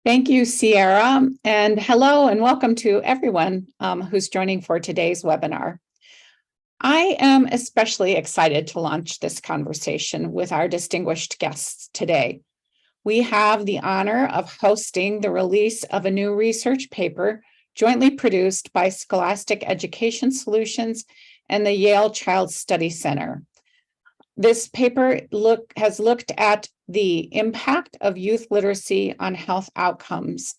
Thank you, Sierra, and hello and welcome to everyone who's joining for today's webinar. I am especially excited to launch this conversation with our distinguished guests today. We have the honor of hosting the release of a new research paper jointly produced by Scholastic Education Solutions and the Yale Child Study Center. This paper has looked at the impact of youth literacy on health outcomes.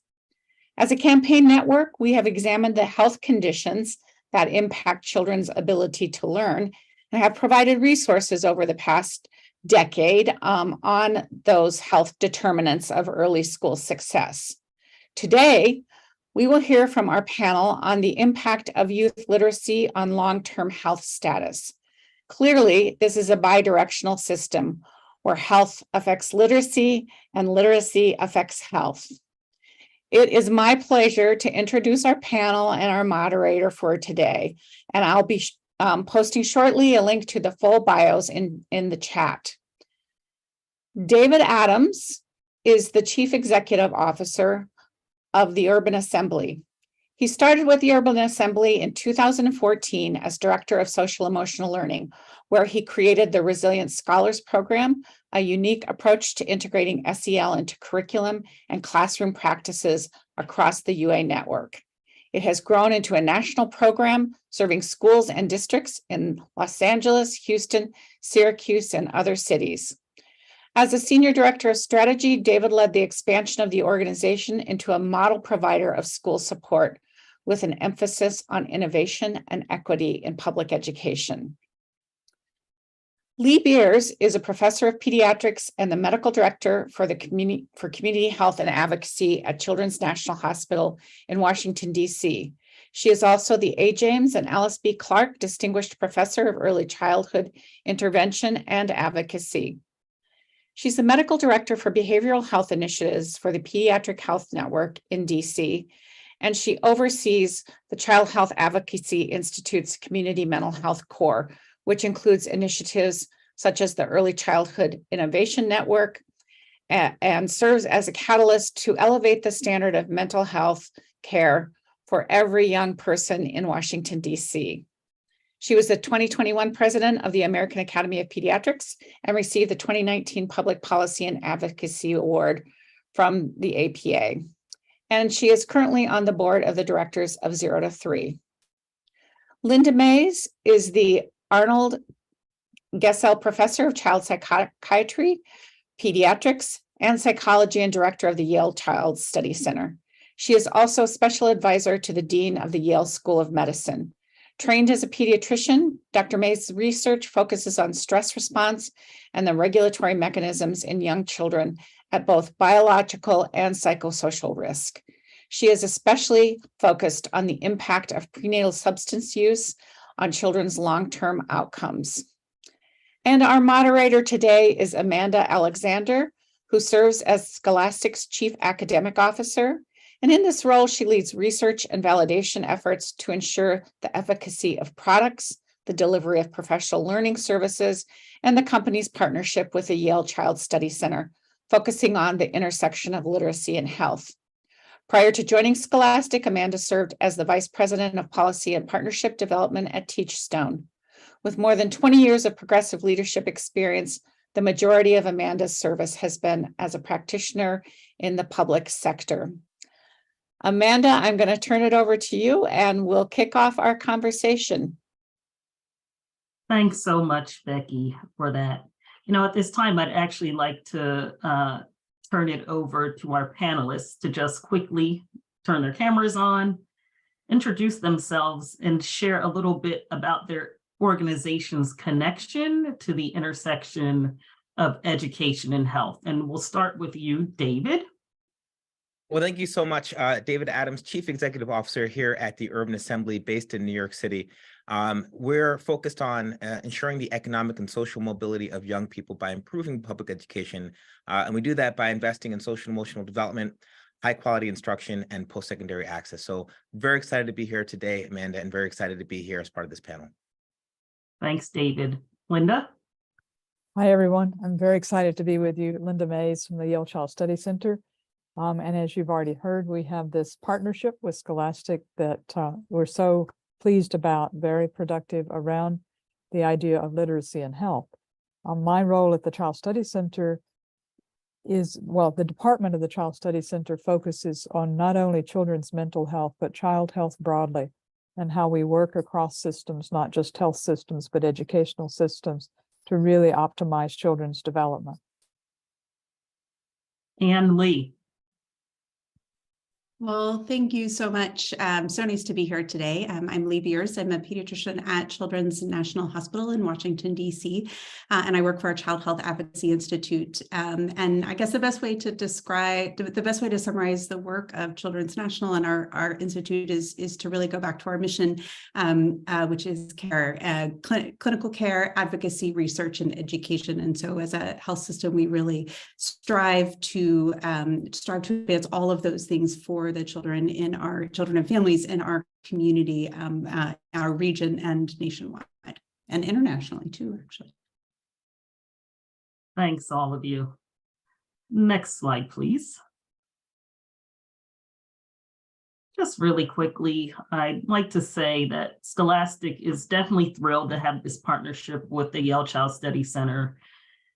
As a campaign network, we have examined the health conditions that impact children's ability to learn and have provided resources over the past decade on those health determinants of early school success. Today, we will hear from our panel on the impact of youth literacy on long-term health status. Clearly, this is a bidirectional system where health affects literacy and literacy affects health. It is my pleasure to introduce our panel and our moderator for today, and I'll be posting shortly a link to the full bios in the chat. David Adams is the Chief Executive Officer of the Urban Assembly. He started with the Urban Assembly in 2014 as Director of Social Emotional Learning, where he created the Resilient Scholars Program, a unique approach to integrating SEL into curriculum and classroom practices across the UA network. It has grown into a national program serving schools and districts in Los Angeles, Houston, Syracuse, and other cities. As a Senior Director of Strategy, David led the expansion of the organization into a model provider of school support with an emphasis on innovation and equity in public education. Lee Beers is a professor of pediatrics and the medical director for community health and advocacy at Children's National Hospital in Washington, D.C. She is also the A. James and Alice B. Clark Distinguished Professor of Early Childhood Intervention and Advocacy. She's the medical director for behavioral health initiatives for the Pediatric Health Network in DC, and she oversees the Child Health Advocacy Institute's Community Mental Health Core, which includes initiatives such as the Early Childhood Innovation Network and serves as a catalyst to elevate the standard of mental health care for every young person in Washington, DC. She was the 2021 president of the American Academy of Pediatrics and received the 2019 Public Policy and Advocacy Award from the APA. And she is currently on the board of the directors of 0 to 3. Linda Mays is the Arnold Gesell Professor of Child Psychiatry, Pediatrics, and Psychology and director of the Yale Child Study Center. She is also special advisor to the dean of the Yale School of Medicine. Trained as a pediatrician, Dr. Mays' research focuses on stress response and the regulatory mechanisms in young children at both biological and psychosocial risk. She is especially focused on the impact of prenatal substance use on children's long-term outcomes. And our moderator today is Amanda Alexander, who serves as Scholastic's Chief Academic Officer. And in this role, she leads research and validation efforts to ensure the efficacy of products, the delivery of professional learning services, and the company's partnership with the Yale Child Study Center, focusing on the intersection of literacy and health. Prior to joining Scholastic, Amanda served as the Vice President of Policy and Partnership Development at Teachstone. With more than 20 years of progressive leadership experience, the majority of Amanda's service has been as a practitioner in the public sector. Amanda, I'm going to turn it over to you and we'll kick off our conversation. Thanks so much, Becky, for that. At this time, I'd actually like to turn it over to our panelists to just quickly turn their cameras on, introduce themselves, and share a little bit about their organization's connection to the intersection of education and health. And we'll start with you, David. Well, thank you so much. David Adams, Chief Executive Officer here at the Urban Assembly based in New York City. We're focused on ensuring the economic and social mobility of young people by improving public education. And we do that by investing in social and emotional development, high quality instruction, and post-secondary access. So very excited to be here today, Amanda, and very excited to be here as part of this panel. Thanks, David. Linda? Hi, everyone. I'm very excited to be with you. Linda Mays from the Yale Child Study Center. And as you've already heard, we have this partnership with Scholastic that we're so pleased about, very productive around the idea of literacy and health. My role at the Child Study Center is, well, the department of the Child Study Center focuses on not only children's mental health, but child health broadly, and how we work across systems, not just health systems, but educational systems, to really optimize children's development. Ann Lee. Well, thank you so much. So nice to be here today. I'm Lee Beers. I'm a pediatrician at Children's National Hospital in Washington, D.C., and I work for our Child Health Advocacy Institute. And I guess the best way to summarize the work of Children's National and our institute is to really go back to our mission, which is care, clinical care, advocacy, research, and education. And so as a health system, we really strive to advance all of those things for the children and families in our community, our region, and nationwide, and internationally too, actually. Thanks, all of you. Next slide, please. Just really quickly, I'd like to say that Scholastic is definitely thrilled to have this partnership with the Yale Child Study Center.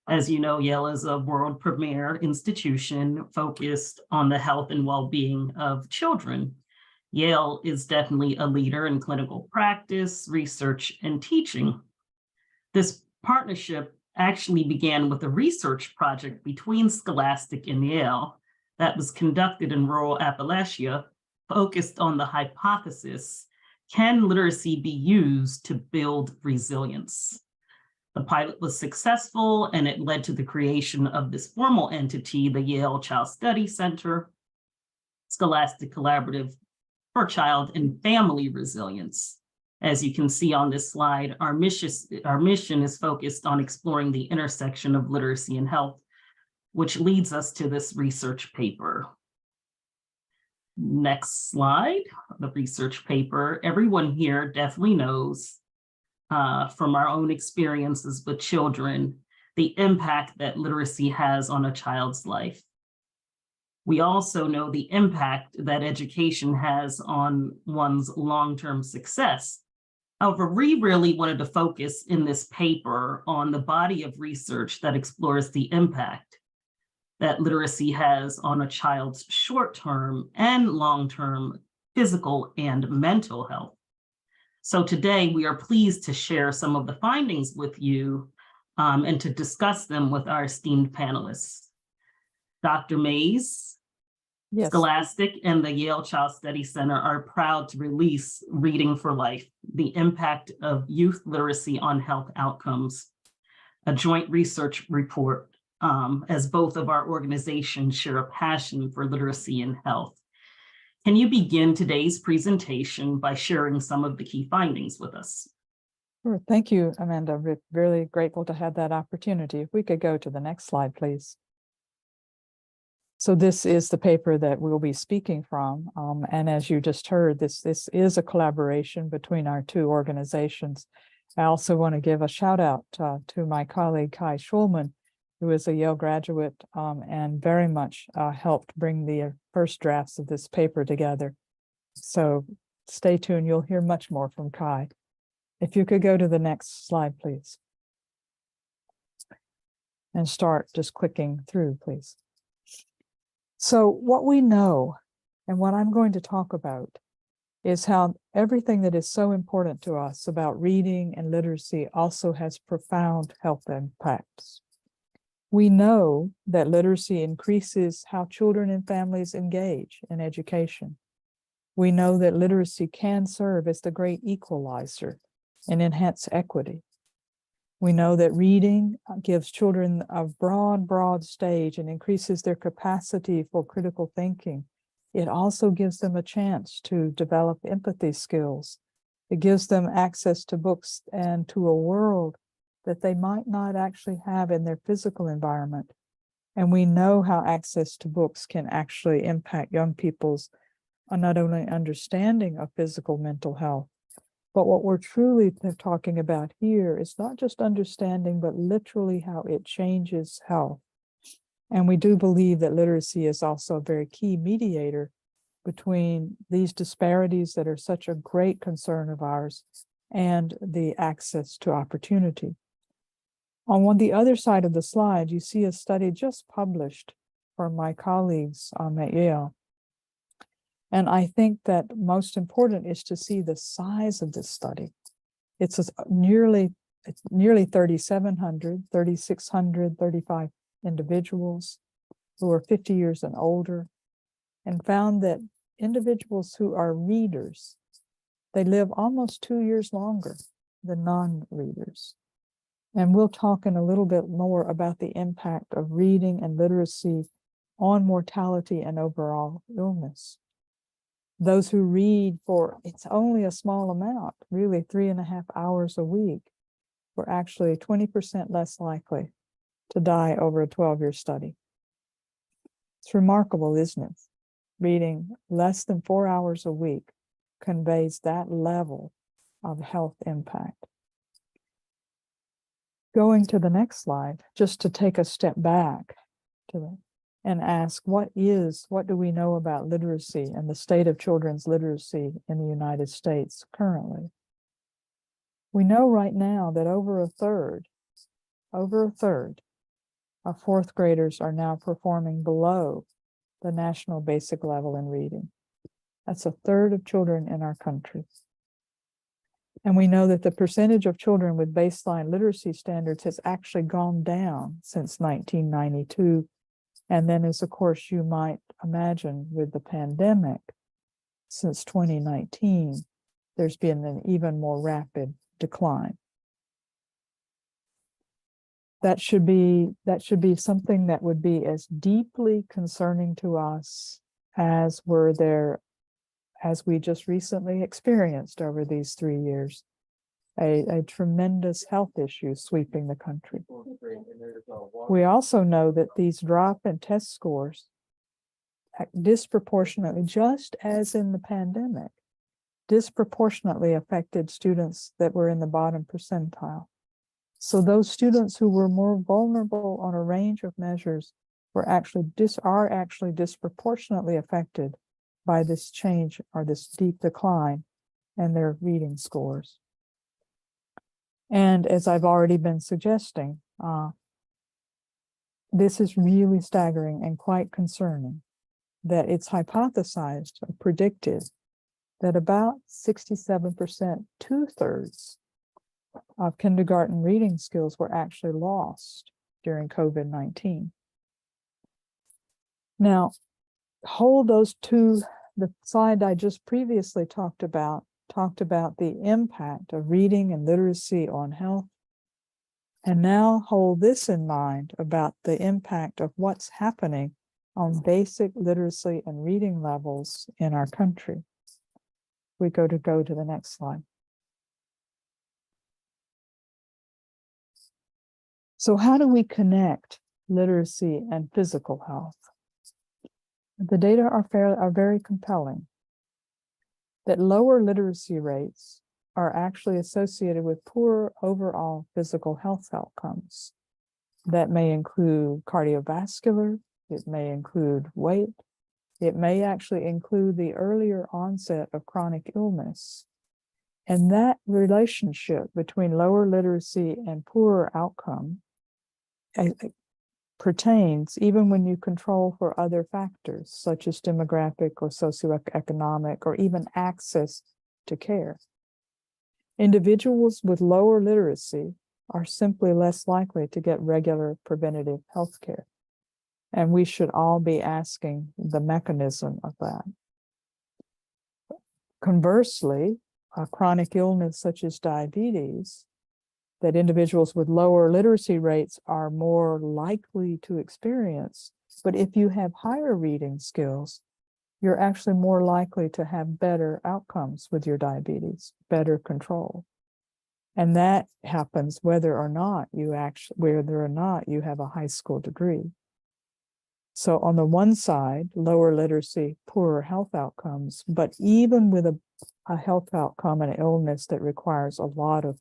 As you know, Yale is a world premier institution focused on the health and well-being of children. Yale is definitely a leader in clinical practice, research, and teaching. This partnership actually began with a research project between Scholastic and Yale that was conducted in rural Appalachia, focused on the hypothesis, can literacy be used to build resilience? The pilot was successful, and it led to the creation of this formal entity, the Yale Child Study Center, Scholastic Collaborative for Child and Family Resilience. As you can see on this slide, our mission is focused on exploring the intersection of literacy and health, which leads us to this research paper. Next slide, the research paper. Everyone here definitely knows from our own experiences with children, the impact that literacy has on a child's life. We also know the impact that education has on one's long-term success. However, we really wanted to focus in this paper on the body of research that explores the impact that literacy has on a child's short-term and long-term physical and mental health. So today we are pleased to share some of the findings with you and to discuss them with our esteemed panelists. Dr. Mays, Yes. Scholastic, and the Yale Child Study Center are proud to release Reading for Life, the Impact of Youth Literacy on Health Outcomes, a joint research report, as both of our organizations share a passion for literacy and health. Can you begin today's presentation by sharing some of the key findings with us? Sure. Thank you, Amanda. We're really grateful to have that opportunity. If we could go to the next slide, please. So this is the paper that we'll be speaking from. And as you just heard, this is a collaboration between our two organizations. I also want to give a shout out to my colleague, Kai Schulman, who is a Yale graduate and very much helped bring the first drafts of this paper together. So stay tuned, you'll hear much more from Kai. If you could go to the next slide, please. And start just clicking through, please. So what we know, and what I'm going to talk about, is how everything that is so important to us about reading and literacy also has profound health impacts. We know that literacy increases how children and families engage in education. We know that literacy can serve as the great equalizer and enhance equity. We know that reading gives children a broad stage and increases their capacity for critical thinking. It also gives them a chance to develop empathy skills. It gives them access to books and to a world that they might not actually have in their physical environment. And we know how access to books can actually impact young people's not only understanding of physical mental health, but what we're truly talking about here is not just understanding, but literally how it changes health. And we do believe that literacy is also a very key mediator between these disparities that are such a great concern of ours and the access to opportunity. On the other side of the slide, you see a study just published from my colleagues at Yale. And I think that most important is to see the size of this study. It's nearly 3,700, 3,600, 35 individuals who are 50 years and older, and found that individuals who are readers, they live almost 2 years longer than non-readers. And we'll talk in a little bit more about the impact of reading and literacy on mortality and overall illness. Those who read for, it's only a small amount, really 3.5 hours a week, were actually 20% less likely to die over a 12-year study. It's remarkable, isn't it? Reading less than 4 hours a week conveys that level of health impact. Going to the next slide, just to take a step back and ask, what do we know about literacy and the state of children's literacy in the United States currently? We know right now that over a third of fourth graders are now performing below the national basic level in reading. That's a third of children in our country. And we know that the percentage of children with baseline literacy standards has actually gone down since 1992. And then, as of course you might imagine, with the pandemic, since 2019, there's been an even more rapid decline. That should be something that would be as deeply concerning to us as we just recently experienced over these 3 years, a tremendous health issue sweeping the country. We also know that these drop in test scores disproportionately, just as in the pandemic, disproportionately affected students that were in the bottom percentile. So those students who were more vulnerable on a range of measures are actually disproportionately affected by this change or this deep decline in their reading scores. And as I've already been suggesting, this is really staggering and quite concerning that it's hypothesized or predicted that about 67%, 2/3 of kindergarten reading skills were actually lost during COVID-19. Now, hold those two, the slide I just previously talked about the impact of reading and literacy on health. And now hold this in mind about the impact of what's happening on basic literacy and reading levels in our country. We go to the next slide. So how do we connect literacy and physical health? The data are very compelling. That lower literacy rates are actually associated with poorer overall physical health outcomes. That may include cardiovascular, it may include weight, it may actually include the earlier onset of chronic illness. And that relationship between lower literacy and poorer outcome pertains even when you control for other factors, such as demographic or socioeconomic, or even access to care. Individuals with lower literacy are simply less likely to get regular preventative health care. And we should all be asking the mechanism of that. Conversely, a chronic illness such as diabetes, that individuals with lower literacy rates are more likely to experience. But if you have higher reading skills, you're actually more likely to have better outcomes with your diabetes, better control. And that happens whether or not you have a high school degree. So on the one side, lower literacy, poorer health outcomes, but even with a health outcome and an illness that requires a lot of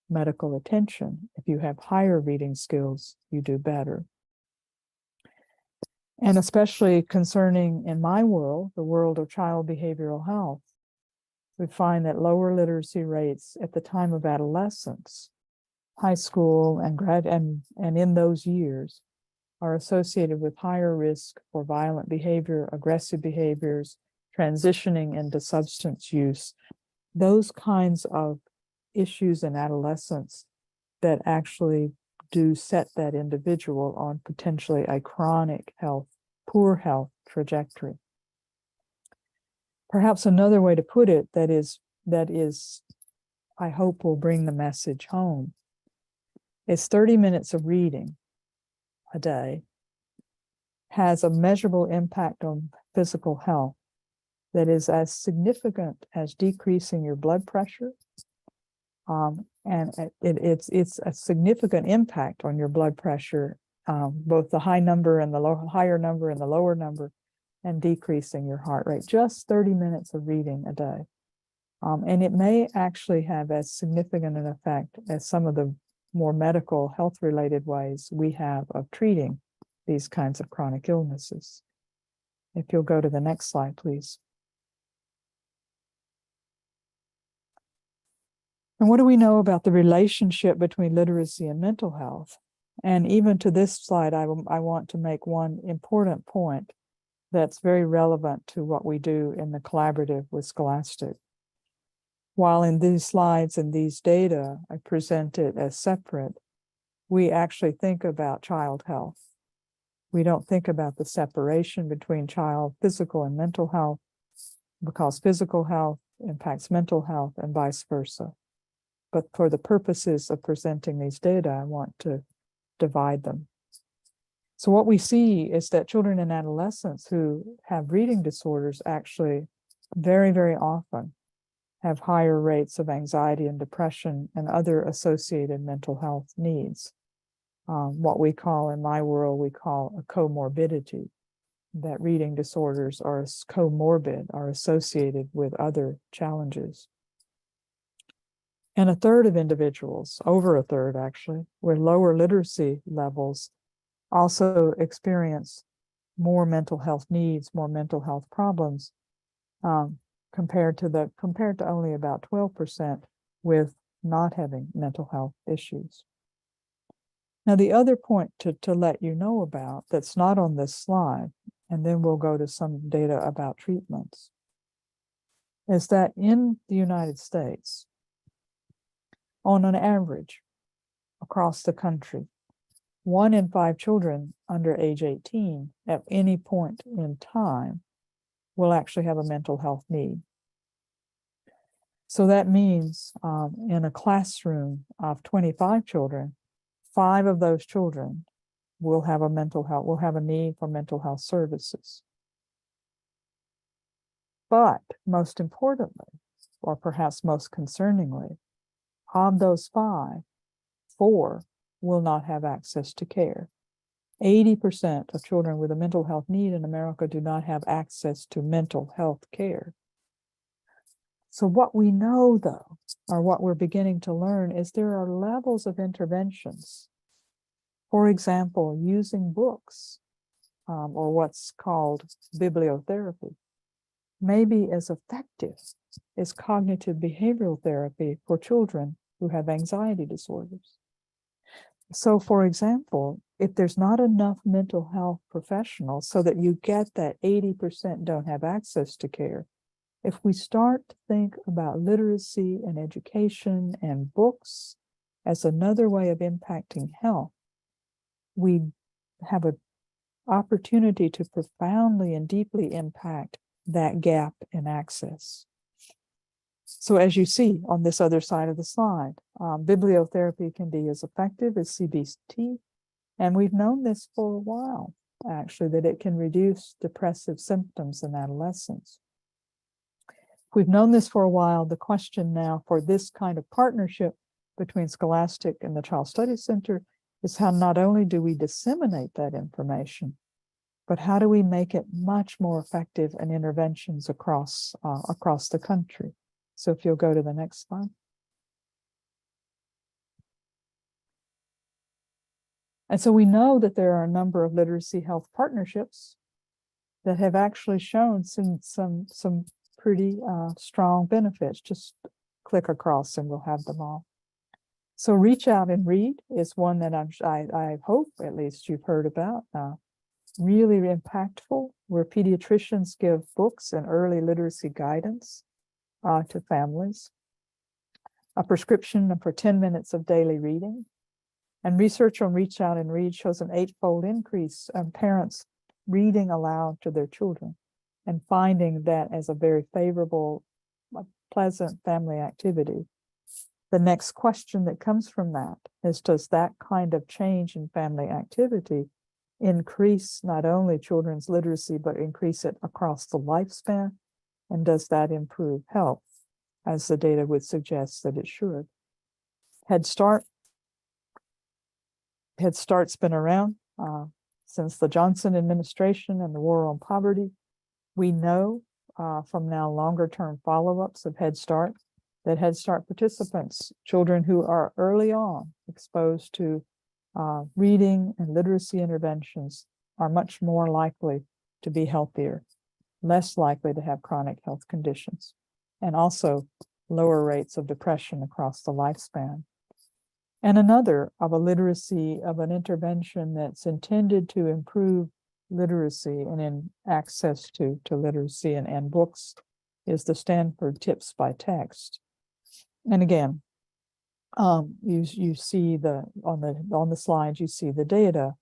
medical attention, if you have higher reading skills, you do better. And especially concerning in my world, the world of child behavioral health, we find that lower literacy rates at the time of adolescence, high school and in those years are associated with higher risk for violent behavior, aggressive behaviors, transitioning into substance use, those kinds of issues in adolescence that actually do set that individual on potentially a chronic health, poor health trajectory. Perhaps another way to put it that is, I hope will bring the message home, is 30 minutes of reading a day has a measurable impact on physical health that is as significant as decreasing your blood pressure. And it's a significant impact on your blood pressure, both the high number and the higher number and the lower number, and decreasing your heart rate. Just 30 minutes of reading a day. And it may actually have as significant an effect as some of the more medical health related ways we have of treating these kinds of chronic illnesses. If you'll go to the next slide, please. And what do we know about the relationship between literacy and mental health? And even to this slide, I want to make one important point that's very relevant to what we do in the collaborative with Scholastic. While in these slides and these data, I present it as separate, we actually think about child health. We don't think about the separation between child physical and mental health, because physical health impacts mental health and vice versa. But for the purposes of presenting these data, I want to divide them. So what we see is that children and adolescents who have reading disorders actually very, very often have higher rates of anxiety and depression and other associated mental health needs. What we call, in my world, we call a comorbidity, that reading disorders are comorbid, are associated with other challenges. And a third of individuals, over a third actually, with lower literacy levels also experience more mental health needs, more mental health problems, compared to only about 12% with not having mental health issues. Now, the other point to let you know about that's not on this slide, and then we'll go to some data about treatments, is that in the United States, on an average across the country, 1 in 5 children under age 18 at any point in time will actually have a mental health need. So that means in a classroom of 25 children, 5 of those children will have a need for mental health services. But most importantly, or perhaps most concerningly, of those 5, 4 will not have access to care. 80% of children with a mental health need in America do not have access to mental health care. So what we know, though, or what we're beginning to learn, is there are levels of interventions. For example, using books, or what's called bibliotherapy, may be as effective as cognitive behavioral therapy for children who have anxiety disorders. So, for example, if there's not enough mental health professionals so that you get that 80% don't have access to care, if we start to think about literacy and education and books as another way of impacting health, we have an opportunity to profoundly and deeply impact that gap in access. So as you see on this other side of the slide, bibliotherapy can be as effective as CBT, and we've known this for a while, actually, that it can reduce depressive symptoms in adolescents. We've known this for a while. The question now for this kind of partnership between Scholastic and the Child Studies Center is how not only do we disseminate that information, but how do we make it much more effective in interventions across the country? So if you'll go to the next slide. And so we know that there are a number of literacy health partnerships that have actually shown some pretty strong benefits. Just click across and we'll have them all. So Reach Out and Read is one that I hope at least you've heard about. Really impactful, where pediatricians give books and early literacy guidance to families. A prescription for 10 minutes of daily reading. And research on Reach Out and Read shows an 8-fold increase in parents reading aloud to their children and finding that as a very favorable, pleasant family activity. The next question that comes from that is, does that kind of change in family activity increase not only children's literacy, but increase it across the lifespan? And does that improve health, as the data would suggest that it should? Head Start's been around since the Johnson administration and the war on poverty. We know from now longer-term follow-ups of Head Start that Head Start participants, children who are early on exposed to reading and literacy interventions, are much more likely to be healthier, less likely to have chronic health conditions, and also lower rates of depression across the lifespan. And another of a literacy of an intervention that's intended to improve literacy and in access to literacy and books is the Stanford Tips by Text. And again, you see on the slides, you see the data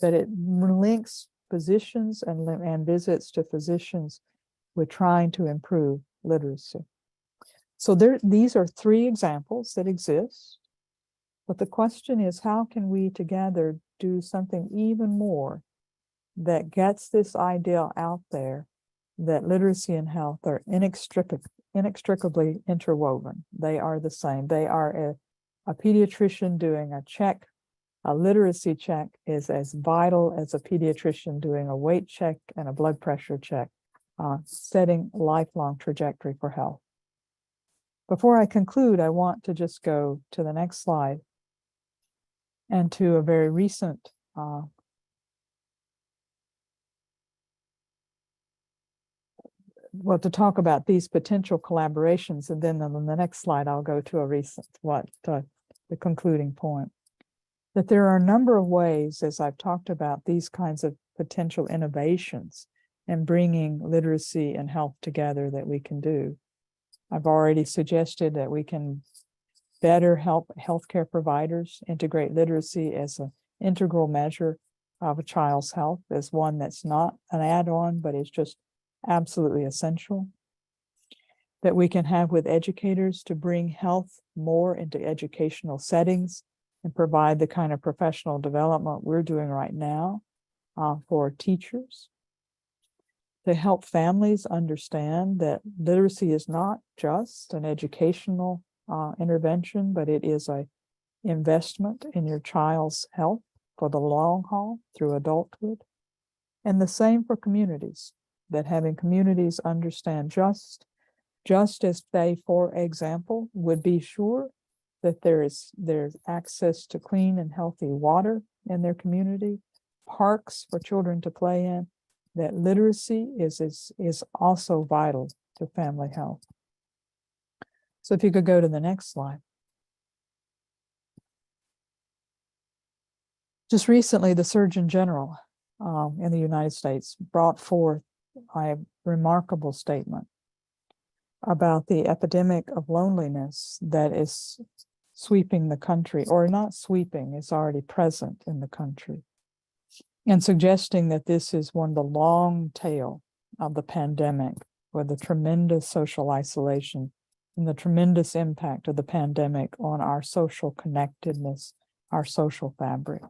that it links physicians and visits to physicians with trying to improve literacy. So these are 3 examples that exist. But the question is, how can we together do something even more that gets this idea out there that literacy and health are inextricably interwoven? They are the same. They are a pediatrician doing a check. A literacy check is as vital as a pediatrician doing a weight check and a blood pressure check, setting a lifelong trajectory for health. Before I conclude, I want to just go to the next slide and to a very recent to talk about these potential collaborations, and then on the next slide, I'll go to a recent, the concluding point. That there are a number of ways, as I've talked about, these kinds of potential innovations and bringing literacy and health together that we can do. I've already suggested that we can better help healthcare providers integrate literacy as an integral measure of a child's health, as one that's not an add-on, but is just absolutely essential. That we can have with educators to bring health more into educational settings and provide the kind of professional development we're doing right now for teachers. To help families understand that literacy is not just an educational intervention, but it is an investment in your child's health for the long haul through adulthood. And the same for communities, that having communities understand just as they, for example, would be sure that there's access to clean and healthy water in their community, parks for children to play in, that literacy is also vital to family health. So if you could go to the next slide. Just recently, the Surgeon General in the United States brought forth a remarkable statement about the epidemic of loneliness that is sweeping the country, or not sweeping, is already present in the country, and suggesting that this is one of the long tail of the pandemic, where the tremendous social isolation and the tremendous impact of the pandemic on our social connectedness, our social fabric.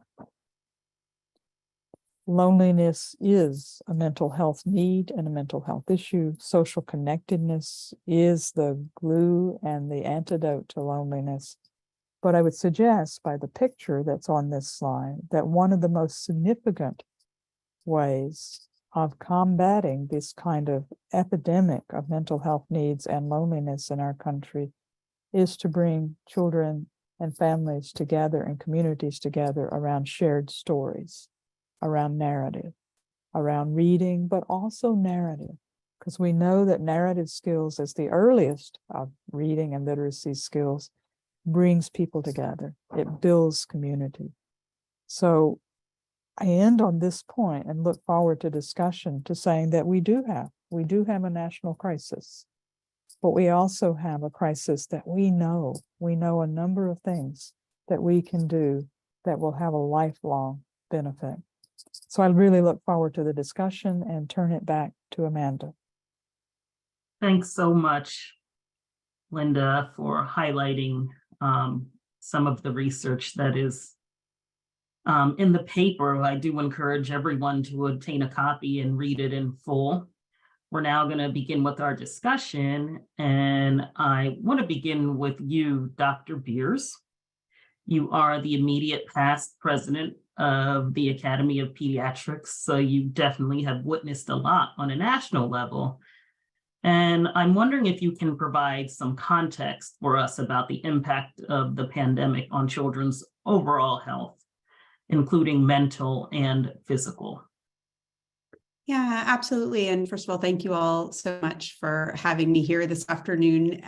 Loneliness is a mental health need and a mental health issue. Social connectedness is the glue and the antidote to loneliness. But I would suggest by the picture that's on this slide that one of the most significant ways of combating this kind of epidemic of mental health needs and loneliness in our country is to bring children and families together and communities together around shared stories, around narrative, around reading, but also narrative, because we know that narrative skills, as the earliest of reading and literacy skills, brings people together. It builds community. So I end on this point and look forward to discussion, to saying that we do have a national crisis, but we also have a crisis that we know a number of things that we can do that will have a lifelong benefit. So I really look forward to the discussion and turn it back to Amanda. Thanks so much, Linda, for highlighting some of the research that is in the paper. I do encourage everyone to obtain a copy and read it in full. We're now going to begin with our discussion, and I want to begin with you, Dr. Beers. You are the immediate past president of the Academy of Pediatrics, so you definitely have witnessed a lot on a national level. And I'm wondering if you can provide some context for us about the impact of the pandemic on children's overall health, including mental and physical. Yeah, absolutely. And first of all, thank you all so much for having me here this afternoon.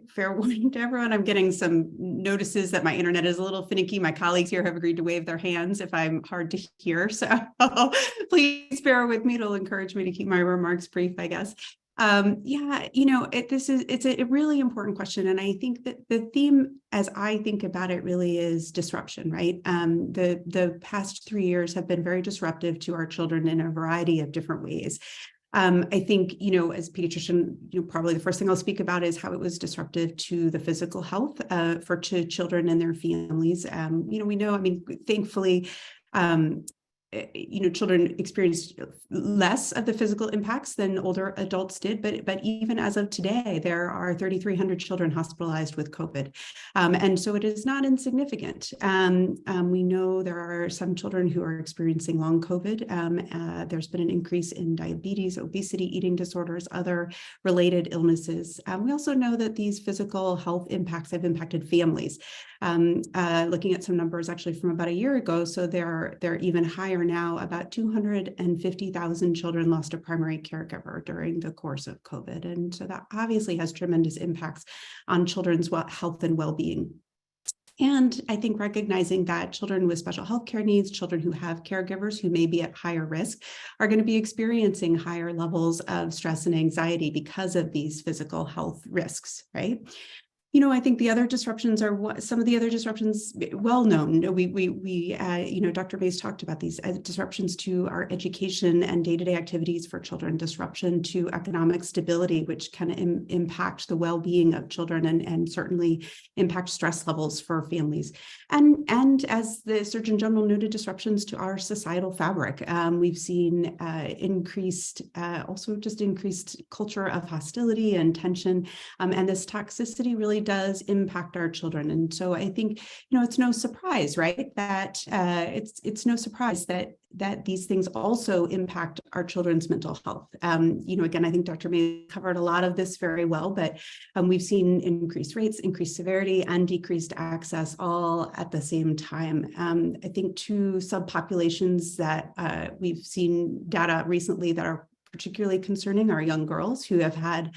Fair warning to everyone, I'm getting some notices that my internet is a little finicky. My colleagues here have agreed to wave their hands if I'm hard to hear. So please bear with me. It'll encourage me to keep my remarks brief, I guess. Yeah, it's a really important question. And I think that the theme, as I think about it, really is disruption, right? The past 3 years have been very disruptive to our children in a variety of different ways. I think, as a pediatrician, probably the first thing I'll speak about is how it was disruptive to the physical health for children and their families. We know, thankfully, children experienced less of the physical impacts than older adults did, but even as of today, there are 3,300 children hospitalized with COVID. And so it is not insignificant. We know there are some children who are experiencing long COVID. There's been an increase in diabetes, obesity, eating disorders, other related illnesses. We also know that these physical health impacts have impacted families. Looking at some numbers actually from about a year ago, so they're even higher now. About 250,000 children lost a primary caregiver during the course of COVID. And so that obviously has tremendous impacts on children's health and well-being. And I think recognizing that children with special health care needs, children who have caregivers who may be at higher risk, are going to be experiencing higher levels of stress and anxiety because of these physical health risks, right? I think the other disruptions are some of the other disruptions well known. Dr. Mays talked about these disruptions to our education and day-to-day activities for children, disruption to economic stability, which can impact the well-being of children and certainly impact stress levels for families. And as the Surgeon General noted, disruptions to our societal fabric. We've seen increased culture of hostility and tension, and this toxicity really does impact our children. And so I think, it's no surprise, right, that it's no surprise that these things also impact our children's mental health. Again, I think Dr. May covered a lot of this very well, but we've seen increased rates, increased severity, and decreased access all at the same time. I think two subpopulations that we've seen data recently that are particularly concerning are young girls who have had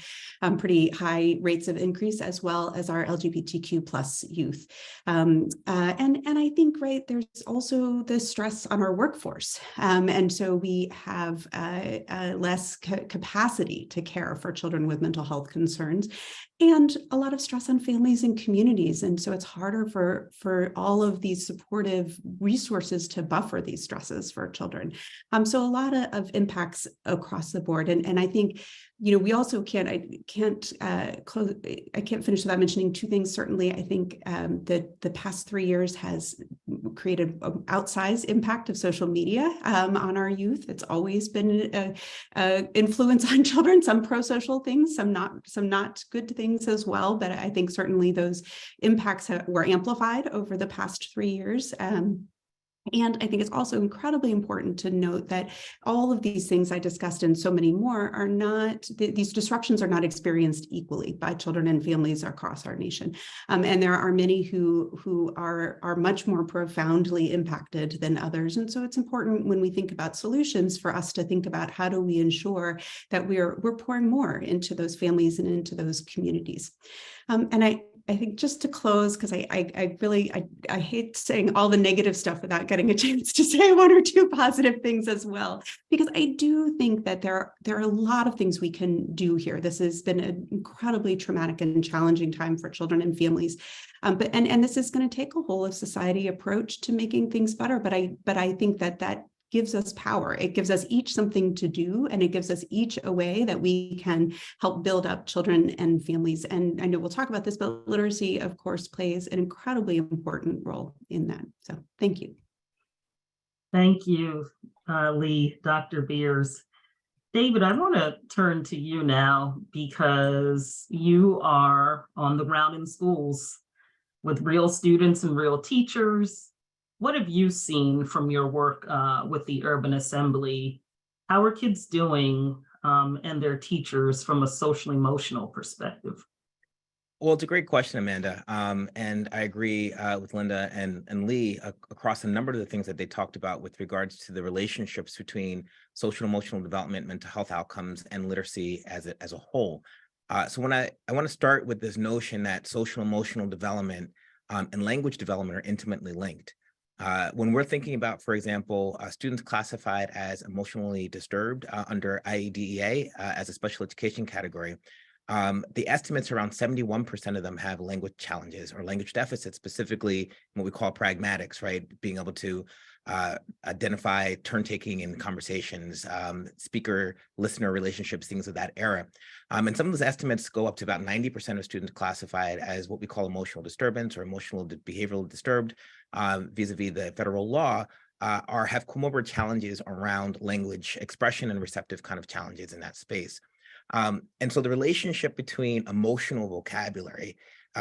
pretty high rates of increase, as well as our LGBTQ plus youth. And I think, right, there's also the stress on our workforce. And so we have less capacity to care for children with mental health concerns, and a lot of stress on families and communities. And so it's harder for all of these supportive resources to buffer these stresses for children. So a lot of impacts across the board. And I think, we also I can't finish without mentioning two things. Certainly, I think that the past 3 years has created an outsized impact of social media on our youth. It's always been an influence on children, some pro-social things, some not good things as well. But I think certainly those impacts were amplified over the past 3 years. And I think it's also incredibly important to note that all of these things I discussed and so many more are not, these disruptions are not experienced equally by children and families across our nation. And there are many who are much more profoundly impacted than others. And so it's important when we think about solutions for us to think about how do we ensure that we're pouring more into those families and into those communities. And I think just to close, because I really hate saying all the negative stuff without getting a chance to say one or two positive things as well, because I do think that there are a lot of things we can do here. This has been an incredibly traumatic and challenging time for children and families, but this is going to take a whole of society approach to making things better. But I think that gives us power. It gives us each something to do, and it gives us each a way that we can help build up children and families. And I know we'll talk about this, but literacy, of course, plays an incredibly important role in that. So thank you. Thank you, Lee, Dr. Beers. David, I want to turn to you now because you are on the ground in schools with real students and real teachers. What have you seen from your work with the Urban Assembly? How are kids doing and their teachers from a social emotional perspective? Well, it's a great question, Amanda. And I agree with Linda and Lee across a number of the things that they talked about with regards to the relationships between social emotional development, mental health outcomes, and literacy as a whole. So when I want to start with this notion that social emotional development and language development are intimately linked. When we're thinking about, for example, students classified as emotionally disturbed under IEDEA as a special education category, the estimates around 71% of them have language challenges or language deficits, specifically what we call pragmatics, right? Being able to identify turn-taking in conversations, speaker-listener relationships, things of that era. And some of those estimates go up to about 90% of students classified as what we call emotional disturbance or emotional behavioral disturbed vis-a-vis the federal law have comorbid challenges around language expression and receptive kind of challenges in that space. And so the relationship between emotional vocabulary,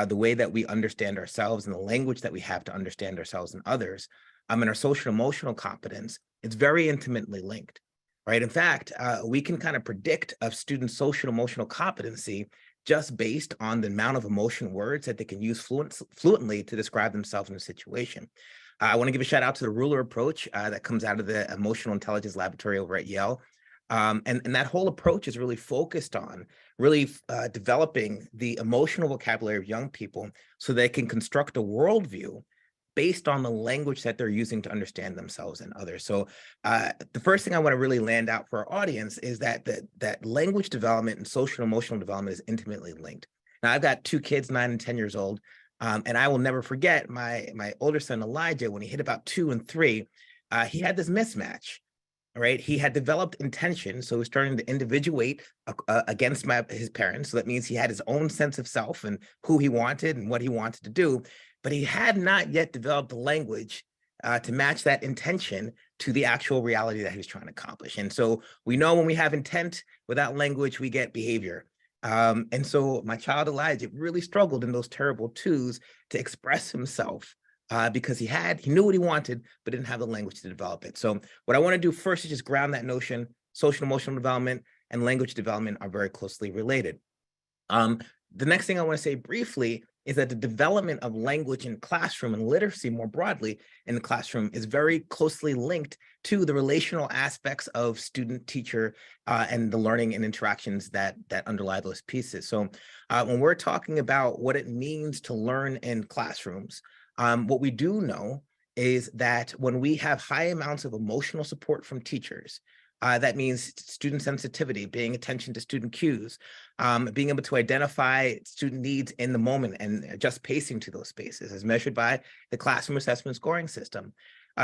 the way that we understand ourselves and the language that we have to understand ourselves and others, and our social emotional competence, it's very intimately linked, right? In fact, we can kind of predict a student's social emotional competency just based on the amount of emotion words that they can use fluently to describe themselves in a situation. I want to give a shout out to the ruler approach that comes out of the Emotional Intelligence Laboratory over at Yale. And that whole approach is really focused on really developing the emotional vocabulary of young people so they can construct a worldview based on the language that they're using to understand themselves and others. So the first thing I want to really land out for our audience is that that language development and social emotional development is intimately linked. Now, I've got two kids, 9 and 10 years old, and I will never forget my older son, Elijah, when he hit about 2 and 3, he had this mismatch. Right, he had developed intention, so he was starting to individuate against his parents. So that means he had his own sense of self and who he wanted and what he wanted to do, but he had not yet developed the language to match that intention to the actual reality that he was trying to accomplish. And so we know when we have intent without language, we get behavior. And so my child Elijah really struggled in those terrible 2s to express himself. Because he knew what he wanted, but didn't have the language to develop it. So what I want to do first is just ground that notion. Social emotional development and language development are very closely related. The next thing I want to say briefly is that the development of language in classroom and literacy more broadly in the classroom is very closely linked to the relational aspects of student, teacher, and the learning and interactions that underlie those pieces. So when we're talking about what it means to learn in classrooms, what we do know is that when we have high amounts of emotional support from teachers, that means student sensitivity, paying attention to student cues, being able to identify student needs in the moment and adjust pacing to those spaces as measured by the classroom assessment scoring system.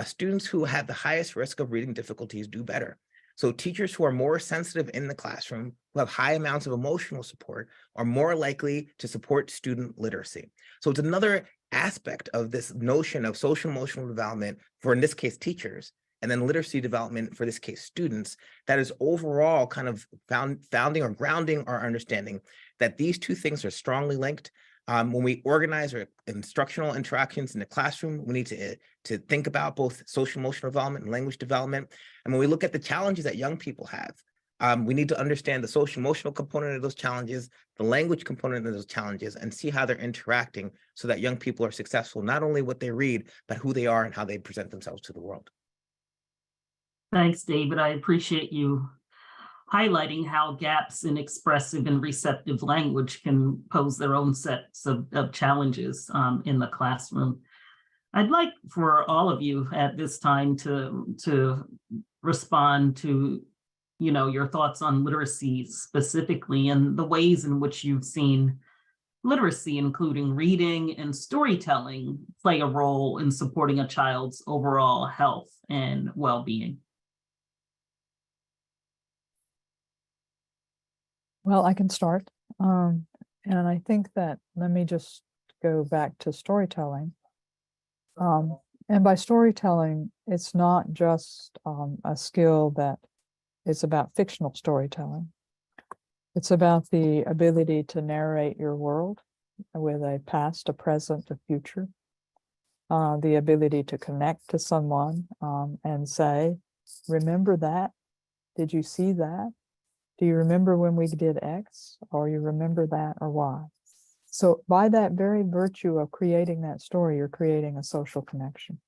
Students who have the highest risk of reading difficulties do better. So teachers who are more sensitive in the classroom, who have high amounts of emotional support, are more likely to support student literacy. So it's another aspect of this notion of social emotional development for, in this case, teachers, and then literacy development for this case, students, that is overall kind of founding or grounding our understanding that these two things are strongly linked. When we organize our instructional interactions in the classroom, we need to think about both social emotional development and language development. And when we look at the challenges that young people have, we need to understand the social emotional component of those challenges, the language component of those challenges, and see how they're interacting so that young people are successful, not only what they read, but who they are and how they present themselves to the world. Thanks, David. I appreciate you highlighting how gaps in expressive and receptive language can pose their own sets of challenges in the classroom. I'd like for all of you at this time to respond to, your thoughts on literacy specifically and the ways in which you've seen literacy, including reading and storytelling, play a role in supporting a child's overall health and well-being. Well, I can start. And I think that, let me just go back to storytelling. And by storytelling, it's not just a skill that is about fictional storytelling. It's about the ability to narrate your world with a past, a present, a future. The ability to connect to someone and say, remember that? Did you see that? Do you remember when we did X, or you remember that or Y? So by that very virtue of creating that story, you're creating a social connection.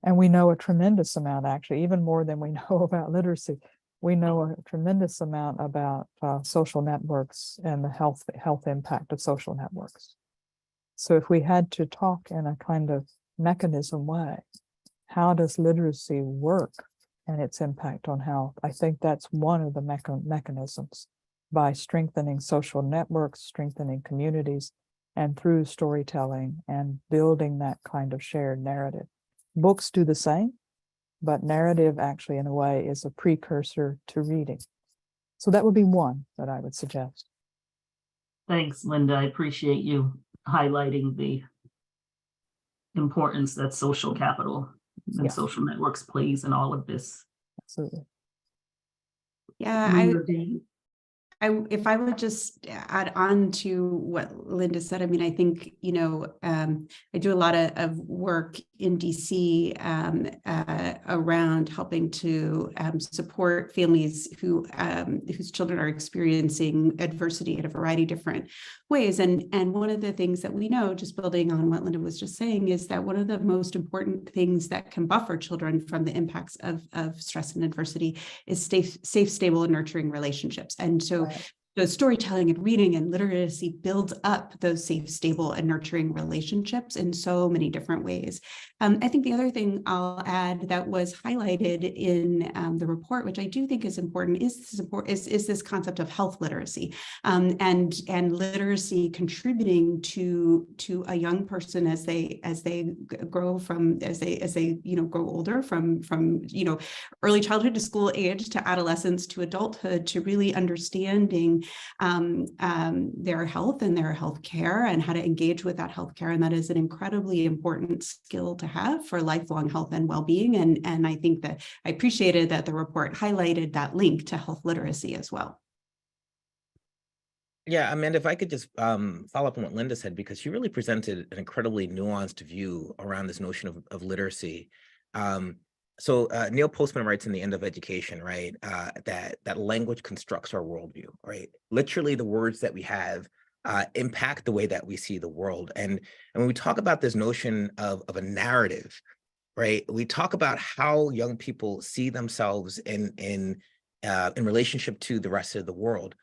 And we know a tremendous amount, actually, even more than we know about literacy. We know a tremendous amount about social networks and the health impact of social networks. So if we had to talk in a kind of mechanism way, how does literacy work and its impact on health? I think that's one of the mechanisms, by strengthening social networks, strengthening communities, and through storytelling and building that kind of shared narrative. Books do the same, but narrative actually, in a way, is a precursor to reading. So that would be one that I would suggest. Thanks, Linda. I appreciate you highlighting the importance that social capital and social networks plays in all of this. Absolutely. Yeah, if I would just add on to what Linda said, I mean, I think, I do a lot of work in DC around helping to support families whose children are experiencing adversity in a variety of different ways. And one of the things that we know, just building on what Linda was just saying, is that one of the most important things that can buffer children from the impacts of stress and adversity is safe, stable, and nurturing relationships. And so So storytelling and reading and literacy builds up those safe, stable, and nurturing relationships in so many different ways. I think the other thing I'll add that was highlighted in the report, which I do think is important, is this concept of health literacy and literacy contributing to a young person as they grow grow older from early childhood to school age to adolescence to adulthood, to really understanding their health and their health care and how to engage with that health care. And that is an incredibly important skill to have for lifelong health and well-being. And I think that I appreciated that the report highlighted that link to health literacy as well. Yeah, Amanda, if I could just follow up on what Linda said, because she really presented an incredibly nuanced view around this notion of literacy. So Neil Postman writes in The End of Education, right, that language constructs our worldview, right? Literally, the words that we have impact the way that we see the world. And when we talk about this notion of a narrative, right, we talk about how young people see themselves in relationship to the rest of the world.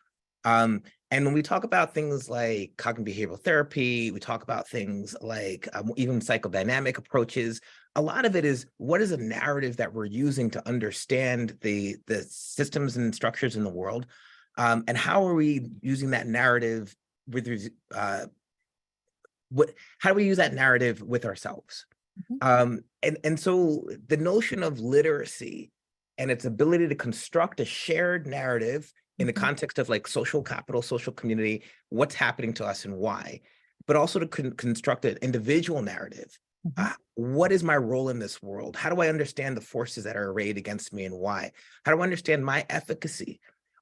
And when we talk about things like cognitive behavioral therapy, we talk about things like even psychodynamic approaches. A lot of it is, what is a narrative that we're using to understand the systems and structures in the world, and how are we using that narrative with how do we use that narrative with ourselves? And so the notion of literacy and its ability to construct a shared narrative in the context of like social capital, social community, what's happening to us and why, but also to construct an individual narrative. What is my role in this world? How do I understand the forces that are arrayed against me and why? How do I understand my efficacy?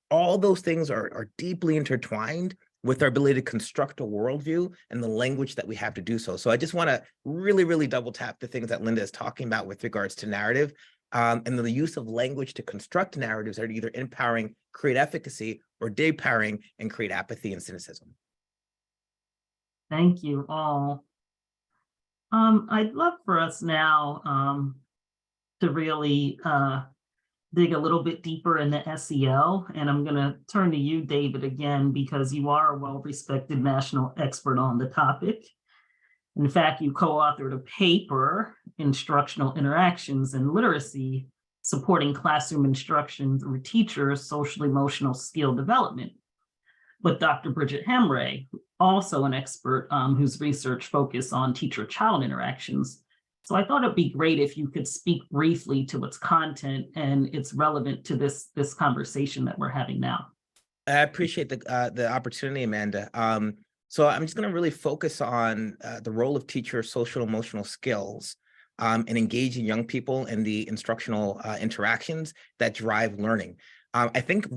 All those things are deeply intertwined with our ability to construct a worldview and the language that we have to do so. So I just want to really, really double tap the things that Linda is talking about with regards to narrative, and the use of language to construct narratives that are either empowering, create efficacy, or depowering and create apathy and cynicism. Thank you all. I'd love for us now to really dig a little bit deeper into SEL, and I'm going to turn to you, David, again, because you are a well-respected national expert on the topic. In fact, you co-authored a paper, Instructional Interactions and Literacy, Supporting Classroom Instruction Through Teachers' Social-Emotional Skill Development, with Dr. Bridget Hemray, also an expert whose research focused on teacher-child interactions. So I thought it'd be great if you could speak briefly to its content and it's relevant to this conversation that we're having now. I appreciate the opportunity, Amanda. So I'm just going to really focus on the role of teacher social emotional skills and engaging young people in the instructional interactions that drive learning. I think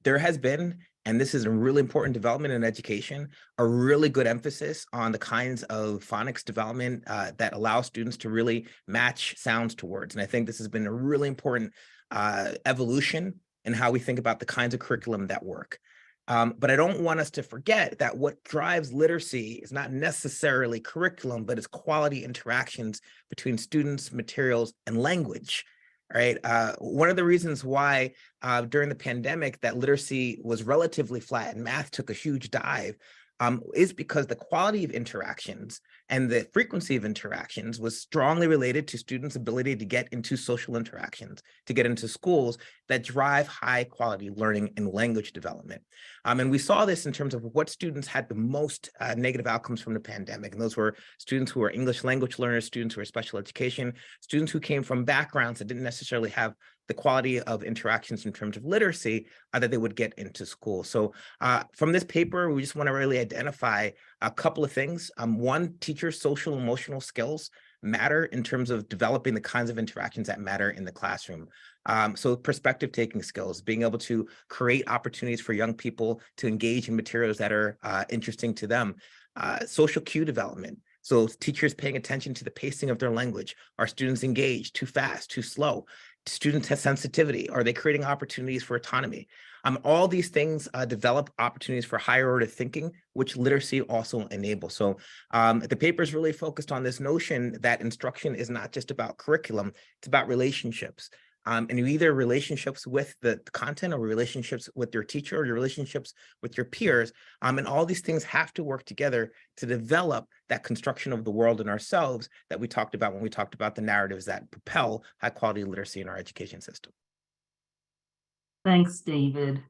there has been, and this is a really important development in education, a really good emphasis on the kinds of phonics development that allow students to really match sounds to words. And I think this has been a really important evolution in how we think about the kinds of curriculum that work. But I don't want us to forget that what drives literacy is not necessarily curriculum, but it's quality interactions between students, materials, and language. Right. One of the reasons why during the pandemic that literacy was relatively flat and math took a huge dive is because the quality of interactions and the frequency of interactions was strongly related to students' ability to get into social interactions, to get into schools that drive high quality learning and language development. And we saw this in terms of what students had the most negative outcomes from the pandemic. And those were students who were English language learners, students who were special education, students who came from backgrounds that didn't necessarily have the quality of interactions in terms of literacy that they would get into school. So from this paper, we just want to really identify a couple of things. One, teachers' social emotional skills matter in terms of developing the kinds of interactions that matter in the classroom. So perspective taking skills, being able to create opportunities for young people to engage in materials that are interesting to them. Social cue development. So teachers paying attention to the pacing of their language. Are students engaged? Too fast, too slow? Students have sensitivity. Are they creating opportunities for autonomy? All these things develop opportunities for higher order thinking, which literacy also enables. So the paper is really focused on this notion that instruction is not just about curriculum, it's about relationships. And either relationships with the content or relationships with your teacher or your relationships with your peers. And all these things have to work together to develop that construction of the world and ourselves that we talked about when we talked about the narratives that propel high quality literacy in our education system. Thanks, David.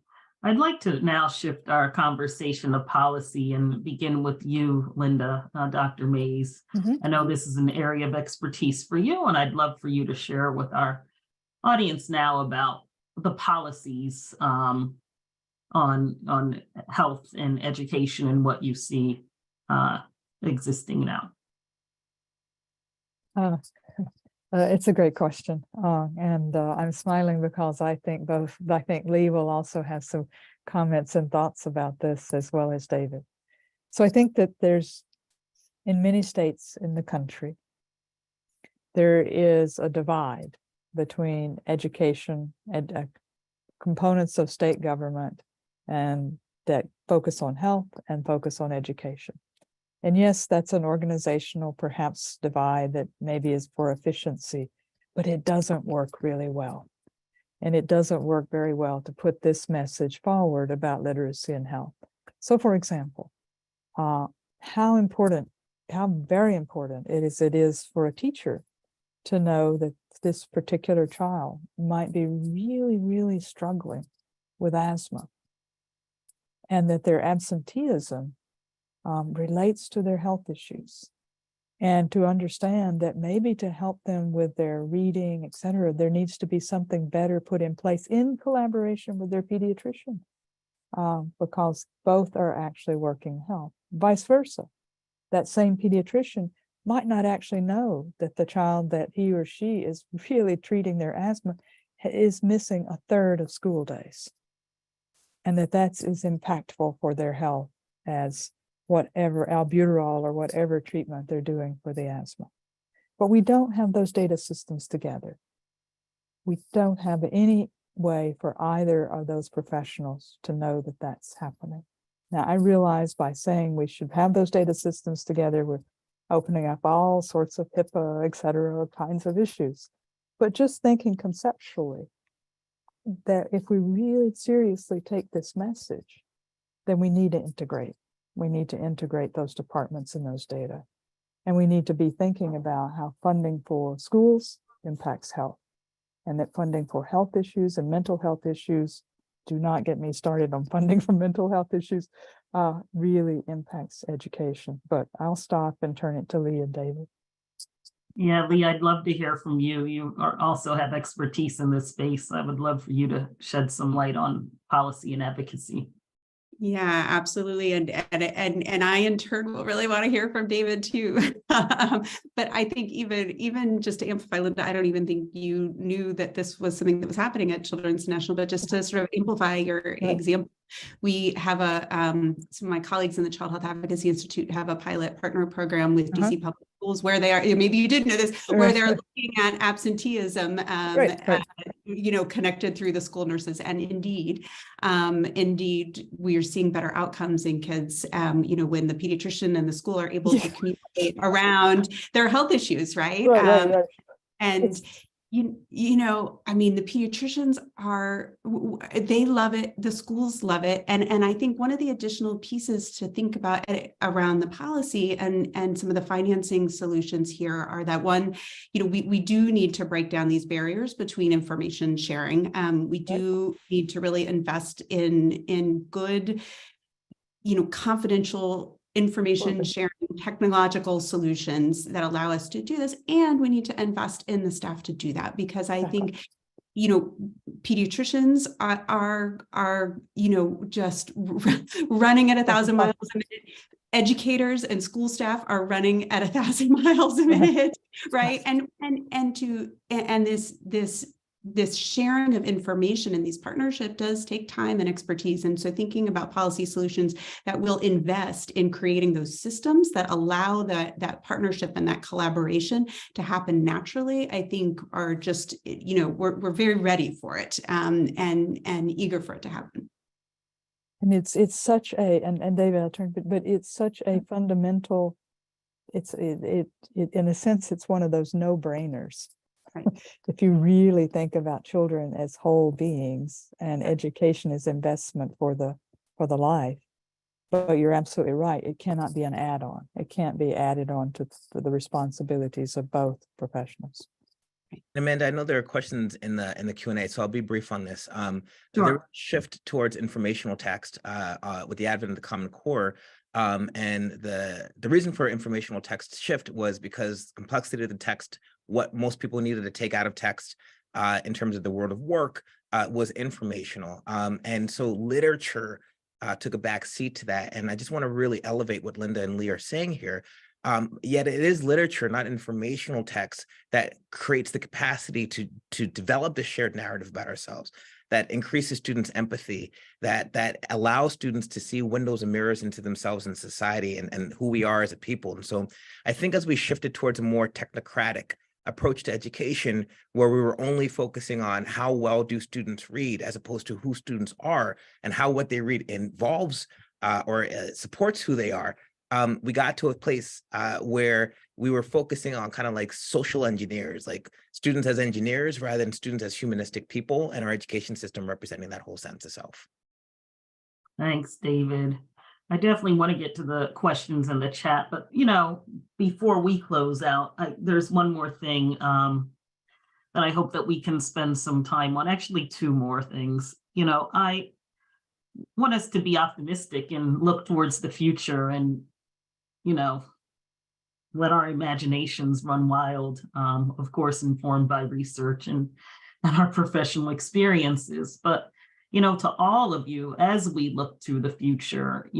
I'd like to now shift our conversation to policy and begin with you, Linda, Dr. Mays. I know this is an area of expertise for you, and I'd love for you to share with our audience now about the policies on health and education and what you see existing now. It's a great question, and I'm smiling because I think Lee will also have some comments and thoughts about this as well as David. So I think that there's, in many states in the country, there is a divide between education and components of state government and that focus on health and focus on education. And yes, that's an organizational perhaps divide that maybe is for efficiency, but it doesn't work really well. And it doesn't work very well to put this message forward about literacy and health. So for example, how very important it is for a teacher to know that this particular child might be really, really struggling with asthma, and that their absenteeism relates to their health issues, and to understand that maybe to help them with their reading, et cetera, there needs to be something better put in place in collaboration with their pediatrician, because both are actually working health. Vice versa, that same pediatrician might not actually know that the child that he or she is really treating their asthma is missing a third of school days. and that's as impactful for their health as whatever albuterol or whatever treatment they're doing for the asthma. But we don't have those data systems together. We don't have any way for either of those professionals to know that that's happening. Now, I realize by saying we should have those data systems together, we're opening up all sorts of HIPAA, et cetera, kinds of issues. But just thinking conceptually that if we really seriously take this message, then we need to integrate. We need to integrate those departments and those data. And we need to be thinking about how funding for schools impacts health, and that funding for health issues and mental health issues, do not get me started on funding for mental health issues, really impacts education. But I'll stop and turn it to Lee and David. Yeah, Lee, I'd love to hear from you. You also have expertise in this space. I would love for you to shed some light on policy and advocacy. Yeah, absolutely. And I in turn will really want to hear from David too. But I think even just to amplify, Linda, I don't even think you knew that this was something that was happening at Children's National, but just to sort of amplify your example, we have some of my colleagues in the Child Health Advocacy Institute have a pilot partner program with DC Public Schools where they are, maybe you did know this, where they're looking at absenteism, connected through the school nurses. And indeed, we are seeing better outcomes in kids, when the pediatrician and the school are able to communicate around their health issues, right? And the pediatricians they love it. The schools love it. And I think one of the additional pieces to think about around the policy and some of the financing solutions here are that one, we do need to break down these barriers between information sharing. We do need to really invest in good, confidential information sharing technological solutions that allow us to do this. And we need to invest in the staff to do that, because I think, pediatricians are just running at 1,000 miles a minute. Educators and school staff are running at 1,000 miles a minute, right? And this sharing of information and these partnerships does take time and expertise. And so thinking about policy solutions that will invest in creating those systems that allow that partnership and that collaboration to happen naturally, I think are just, we're very ready for it and eager for it to happen. And it's such a, and David, I'll turn, but it's such a fundamental, it in a sense, it's one of those no-brainers. Right. If you really think about children as whole beings, and education is investment for the life, but you're absolutely right. It cannot be an add-on. It can't be added on to the responsibilities of both professionals. Amanda, I know there are questions in the Q&A, so I'll be brief on this. Sure. There was a shift towards informational text with the advent of the Common Core. And the reason for informational text shift was because complexity of the text, what most people needed to take out of text in terms of the world of work was informational. And so literature took a back seat to that. And I just want to really elevate what Linda and Lee are saying here. Yet it is literature, not informational text, that creates the capacity to develop the shared narrative about ourselves, that increases students' empathy, that allows students to see windows and mirrors into themselves and society and who we are as a people. And so I think as we shifted towards a more technocratic approach to education, where we were only focusing on how well do students read, as opposed to who students are and how what they read involves or supports who they are, we got to a place where we were focusing on kind of like social engineers, like students as engineers rather than students as humanistic people, and our education system representing that whole sense of self. Thanks, David. I definitely want to get to the questions in the chat, but before we close out, there's one more thing that I hope that we can spend some time on. Actually, two more things. I want us to be optimistic and look towards the future and let our imaginations run wild, of course, informed by research and our professional experiences. But, to all of you, as we look to the future,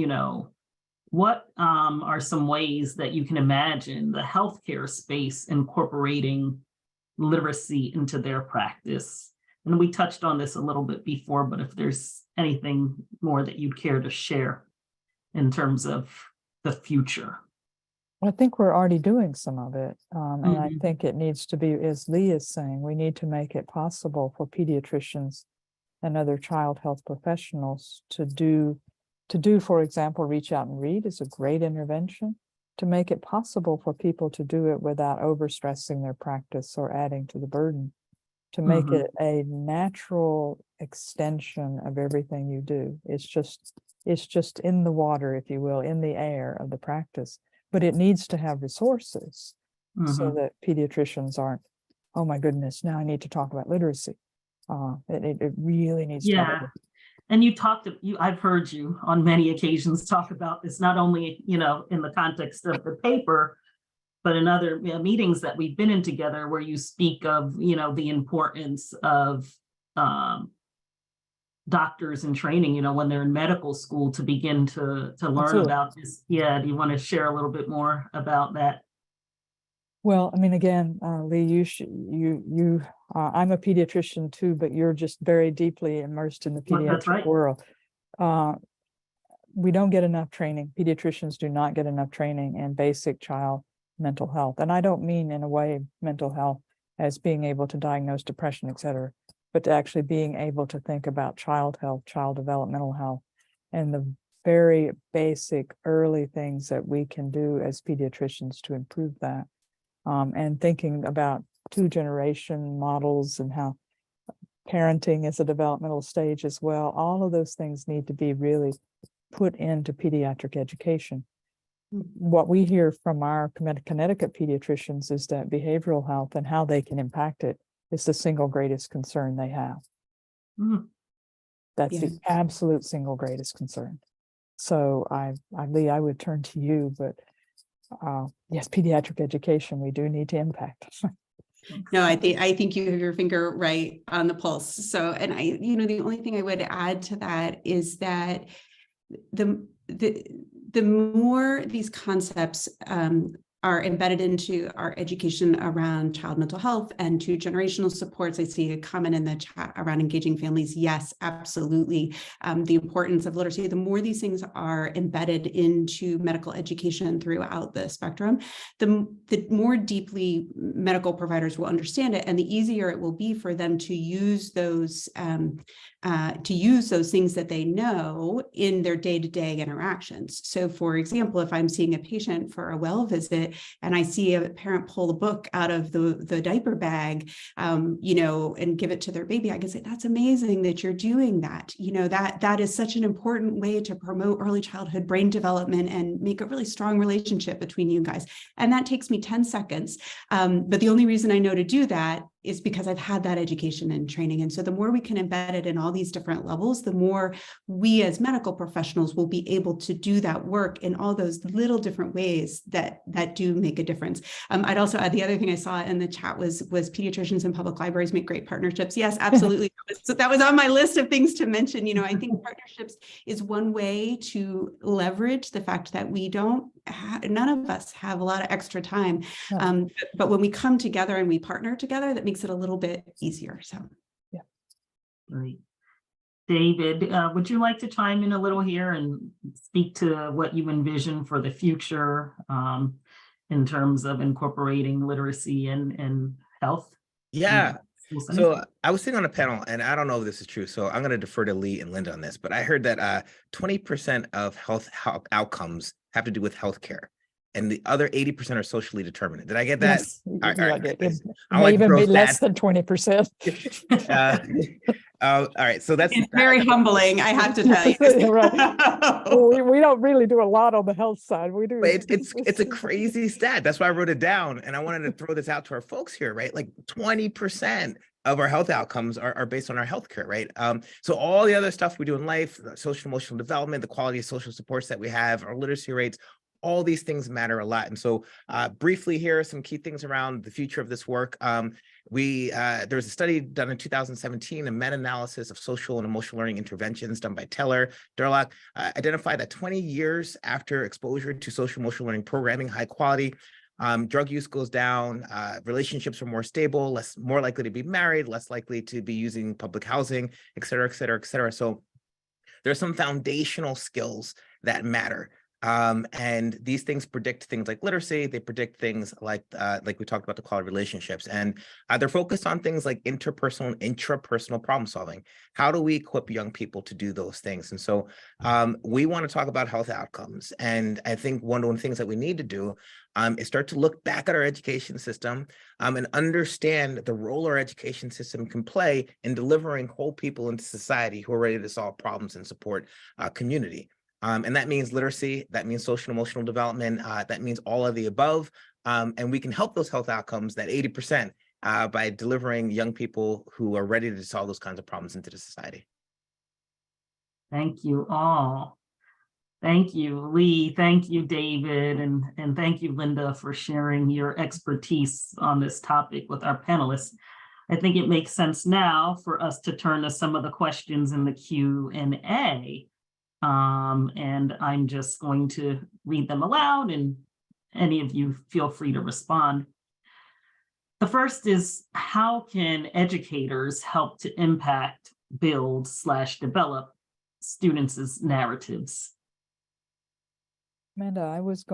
what are some ways that you can imagine the healthcare space incorporating literacy into their practice? And we touched on this a little bit before, but if there's anything more that you'd care to share in terms of the future. I think we're already doing some of it. And I Mhm. think it needs to be, as Lee is saying, we need to make it possible for pediatricians and other child health professionals to do, for example, reach out and read is a great intervention, to make it possible for people to do it without overstressing their practice or adding to the burden, to make Mhm. it a natural extension of everything you do. It's just in the water, if you will, in the air of the practice. But it needs to have resources so Mhm. that pediatricians aren't, oh my goodness, now I need to talk about literacy. It really needs to Yeah. have And I've heard you on many occasions talk about this, not only, in the context of the paper, but in other meetings that we've been in together where you speak of, the importance of doctors in training, when they're in medical school to begin to learn Absolutely. about this. Yeah. Do you want to share a little bit more about that? Well, I mean, again, Lee, I'm a pediatrician too, but you're just very deeply immersed in the That's pediatric right. world. We don't get enough training. Pediatricians do not get enough training in basic child mental health. And I don't mean in a way mental health as being able to diagnose depression, et cetera, but to actually being able to think about child health, child developmental health, and the very basic early things that we can do as pediatricians to improve that. And thinking about 2-generation models and how parenting is a developmental stage as well. All of those things need to be really put into pediatric education. What we hear from our Connecticut pediatricians is that behavioral health and how they can impact it is the single greatest concern they have. Mhm. That's Yeah. the absolute single greatest concern. So Lee, I would turn to you, but yes, pediatric education, we do need to impact. No, I think you have your finger right on the pulse. So, and the only thing I would add to that is that the more these concepts are embedded into our education around child mental health and 2-generational supports. I see a comment in the chat around engaging families. Yes, absolutely. The importance of literacy, the more these things are embedded into medical education throughout the spectrum, the more deeply medical providers will understand it, and the easier it will be for them to use those things that they know in their day-to-day interactions. So for example, if I'm seeing a patient for a well visit and I see a parent pull the book out of the diaper bag, and give it to their baby, I can say, that's amazing that you're doing that. That is such an important way to promote early childhood brain development and make a really strong relationship between you guys. And that takes me 10 seconds. But the only reason I know to do that is because I've had that education and training. And so the more we can embed it in all these different levels, the more we as medical professionals will be able to do that work in all those little different ways that do make a difference. I'd also add, the other thing I saw in the chat was pediatricians and public libraries make great partnerships. Yes, absolutely. So that was on my list of things to mention. I think partnerships is one way to leverage the fact that none of us have a lot of extra time. But when we come together and we partner together, that makes it a little bit easier. So, yeah. Great. David, would you like to chime in a little here and speak to what you envision for the future in terms of incorporating literacy and health? Yeah. So I was sitting on a panel, and I don't know if this is true, so I'm going to defer to Lee and Linda on this, but I heard that 20% of health outcomes have to do with healthcare, and the other 80% are socially determined. Did I get that? Yes, All right. it I may like even throw be less stats. than 20%. All right, so that's it's very humbling, I have to tell you. Right. Well, we don't really do a lot on the health side. We do. It's a crazy stat. That's why I wrote it down, and I wanted to throw this out to our folks here, right? Like 20% of our health outcomes are based on our healthcare, right? So all the other stuff we do in life, social emotional development, the quality of social supports that we have, our literacy rates, all these things matter a lot. And so briefly, here are some key things around the future of this work. There was a study done in 2017, a meta-analysis of social and emotional learning interventions done by Teller, Durlock, identified that 20 years after exposure to social emotional learning programming, high quality, drug use goes down, relationships are more stable, more likely to be married, less likely to be using public housing, et cetera, et cetera, et cetera. So there's some foundational skills that matter. And these things predict things like literacy. They predict things like we talked about, the quality of relationships. And they're focused on things like interpersonal and intrapersonal problem solving. How do we equip young people to do those things? And so we want to talk about health outcomes. And I think one of the things that we need to do is start to look back at our education system and understand the role our education system can play in delivering whole people into society who are ready to solve problems and support community. And that means literacy, that means social and emotional development, that means all of the above. And we can help those health outcomes, that 80%, by delivering young people who are ready to solve those kinds of problems into the society. Thank you all. Thank you, Lee. Thank you, David. And thank you, Linda, for sharing your expertise on this topic with our panelists. I think it makes sense now for us to turn to some of the questions in the Q&A. And I'm just going to read them aloud, and any of you feel free to respond. The first is, how can educators help to impact, build / develop students' narratives? Amanda, I was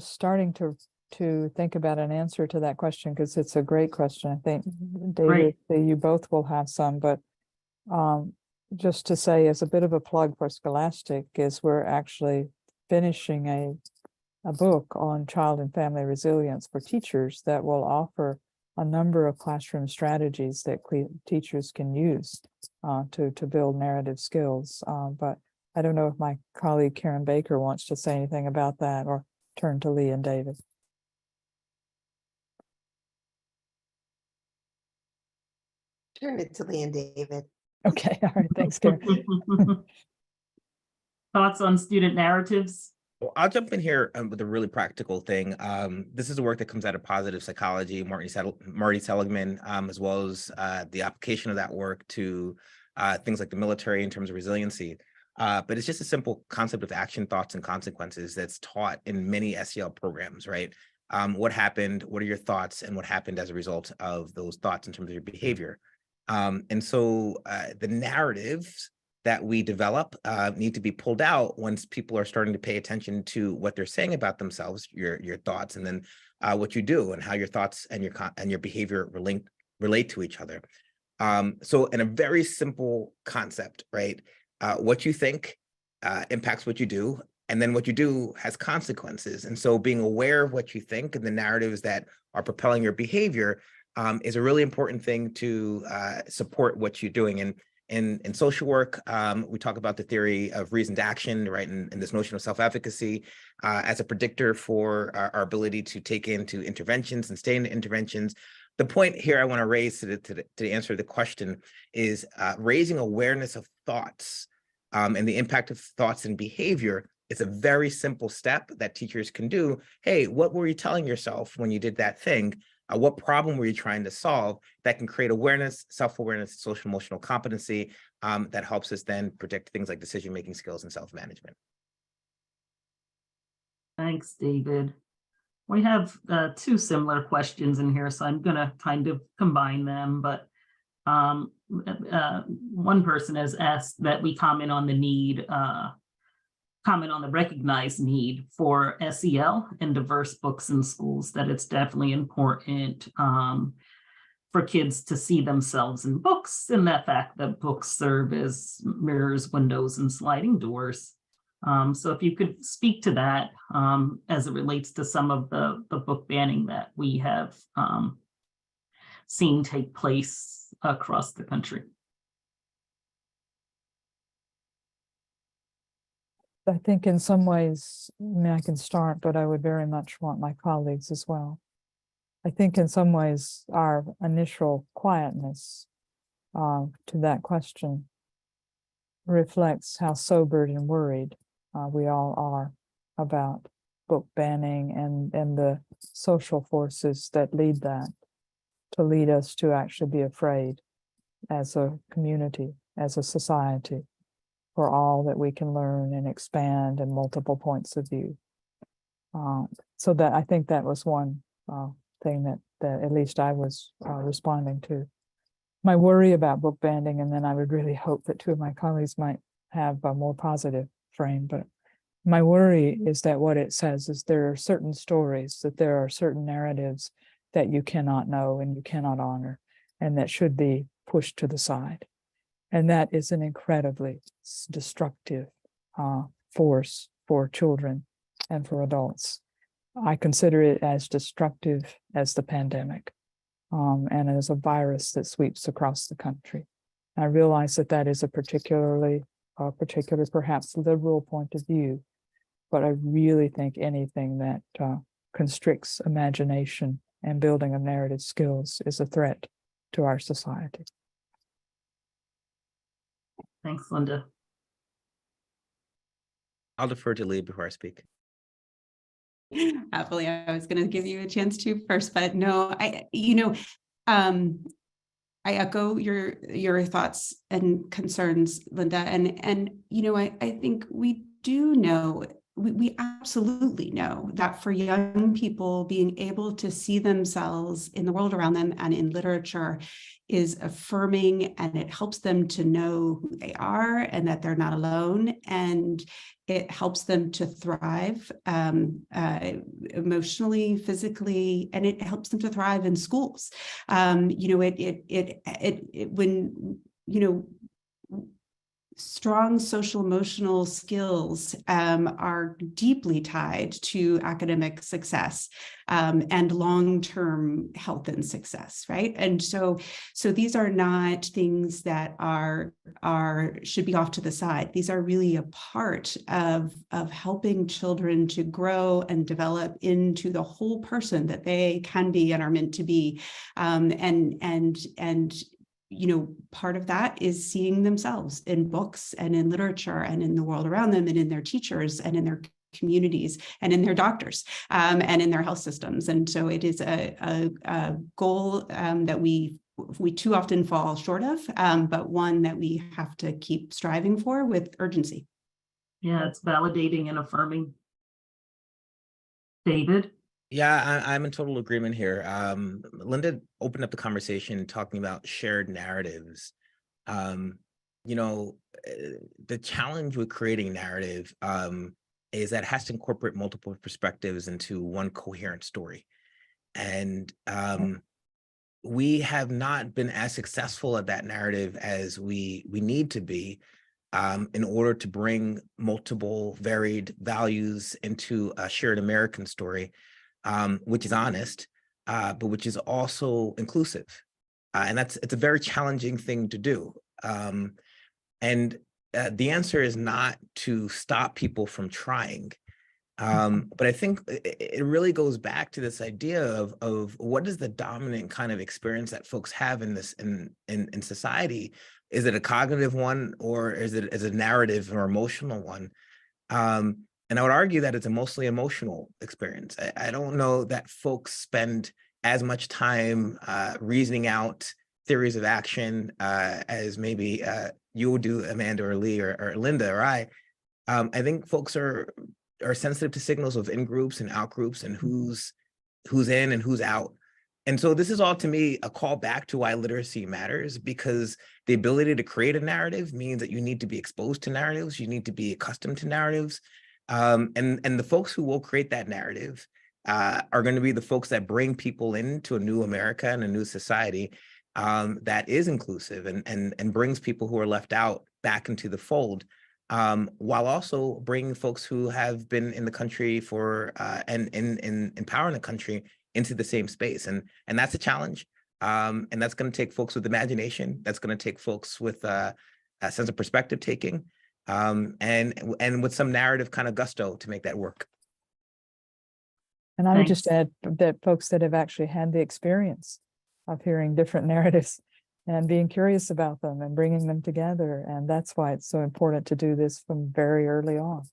starting to think about an answer to that question because it's a great question. I think, David, you both will have some, but just to say, as a bit of a plug for Scholastic, is we're actually finishing a book on child and family resilience for teachers that will offer a number of classroom strategies that teachers can use to build narrative skills. But I don't know if my colleague Karen Baker wants to say anything about that, or turn to Lee and David. Turn it to Lee and David. Okay, all right, thanks, Karen. Thoughts on student narratives? Well, I'll jump in here with a really practical thing. This is the work that comes out of positive psychology, Marty Seligman, as well as the application of that work to things like the military in terms of resiliency. But it's just a simple concept of action, thoughts, and consequences that's taught in many SEL programs, right? What happened, what are your thoughts, and what happened as a result of those thoughts in terms of your behavior. And so the narratives that we develop need to be pulled out once people are starting to pay attention to what they're saying about themselves, your thoughts, and then what you do and how your thoughts and your behavior relate to each other. So in a very simple concept, right? What you think impacts what you do, and then what you do has consequences. And so being aware of what you think and the narratives that are propelling your behavior is a really important thing to support what you're doing. And in social work, we talk about the theory of reasoned action, right? And this notion of self-efficacy as a predictor for our ability to take into interventions and stay in interventions. The point here I want to raise to answer the question is raising awareness of thoughts and the impact of thoughts and behavior. It's a very simple step that teachers can do. Hey, what were you telling yourself when you did that thing? What problem were you trying to solve? That can create awareness, self-awareness, social emotional competency that helps us then predict things like decision-making skills and self-management. Thanks, David. We have two similar questions in here, so I'm going to kind of combine them. But one person has asked that we comment on the recognized need for SEL and diverse books in schools, that it's definitely important for kids to see themselves in books, and the fact that books serve as mirrors, windows, and sliding doors. So if you could speak to that as it relates to some of the book banning that we have seen take place across the country. I think in some ways, I mean, I can start, but I would very much want my colleagues as well. I think in some ways, our initial quietness to that question reflects how sobered and worried we all are about book banning and the social forces that lead that, to lead us to actually be afraid as a community, as a society, for all that we can learn and expand and multiple points of view. So that I think that was one thing that at least I was responding to. My worry about book banding, and then I would really hope that two of my colleagues might have a more positive frame, but my worry is that what it says is there are certain stories, that there are certain narratives that you cannot know and you cannot honor, and that should be pushed to the side. And that is an incredibly destructive force for children and for adults. I consider it as destructive as the pandemic, and as a virus that sweeps across the country. I realize that that is a particular, perhaps liberal point of view, but I really think anything that constricts imagination and building of narrative skills is a threat to our society. Thanks, Linda. I'll defer to Lee before I speak. Happily, I was going to give you a chance to first, but no, I echo your thoughts and concerns, Linda, and I think we do know, we absolutely know that for young people, being able to see themselves in the world around them and in literature is affirming, and it helps them to know who they are and that they're not alone, and it helps them to thrive emotionally, physically, and it helps them to thrive in schools. Strong social emotional skills are deeply tied to academic success and long-term health and success, right? And so these are not things that should be off to the side. These are really a part of helping children to grow and develop into the whole person that they can be and are meant to be, part of that is seeing themselves in books and in literature and in the world around them and in their teachers and in their communities and in their doctors and in their health systems. And so it is a goal that we too often fall short of, but one that we have to keep striving for with urgency. Yeah, it's validating and affirming. David? Yeah, I'm in total agreement here. Linda opened up the conversation talking about shared narratives. The challenge with creating narrative is that it has to incorporate multiple perspectives into one coherent story. And we have not been as successful at that narrative as we need to be in order to bring multiple varied values into a shared American story. Which is honest, but which is also inclusive. And it's a very challenging thing to do. And the answer is not to stop people from trying. But I think it really goes back to this idea of what is the dominant kind of experience that folks have in this in society? Is it a cognitive one, or is it a narrative or emotional one? And I would argue that it's a mostly emotional experience. I don't know that folks spend as much time reasoning out theories of action as maybe you would do, Amanda or Lee or Linda or I. I think folks are sensitive to signals of in-groups and out-groups and who's in and who's out. And so this is all, to me, a call back to why literacy matters, because the ability to create a narrative means that you need to be exposed to narratives, you need to be accustomed to narratives. And the folks who will create that narrative are going to be the folks that bring people into a new America and a new society that is inclusive and brings people who are left out back into the fold, while also bringing folks who have been in the country for and empowering the country into the same space. And that's a challenge. And that's going to take folks with imagination. That's going to take folks with a sense of perspective taking. And with some narrative kind of gusto to make that work. And I would just add that folks that have actually had the experience of hearing different narratives and being curious about them and bringing them together. And that's why it's so important to do this from very early on.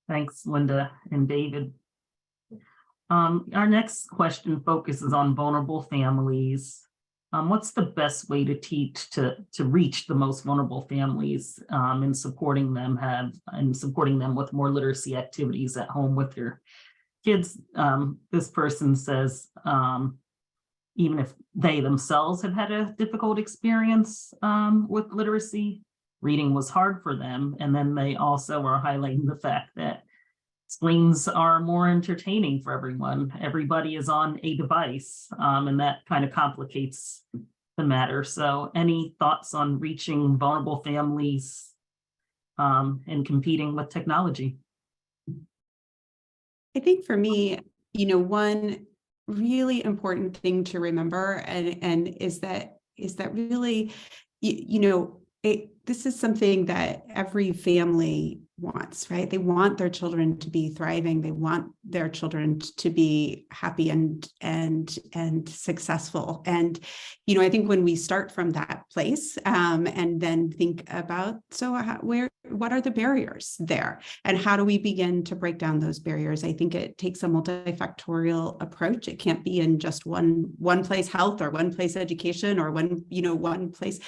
Thanks, Linda and David. Our next question focuses on vulnerable families. what's the best way to teach to reach the most vulnerable families and supporting them with more literacy activities at home with their kids? This person says, even if they themselves have had a difficult experience with literacy, reading was hard for them. And then they also are highlighting the fact that screens are more entertaining for everyone. Everybody is on a device, and that kind of complicates the matter. So any thoughts on reaching vulnerable families and competing with technology? I think for me, one really important thing to remember and is that really, this is something that every family wants, right? They want their children to be thriving. They want their children to be happy and successful. And, I think when we start from that place and then think about, what are the barriers there? And how do we begin to break down those barriers? I think it takes a multifactorial approach. It can't be in just one place health or one place education or one place.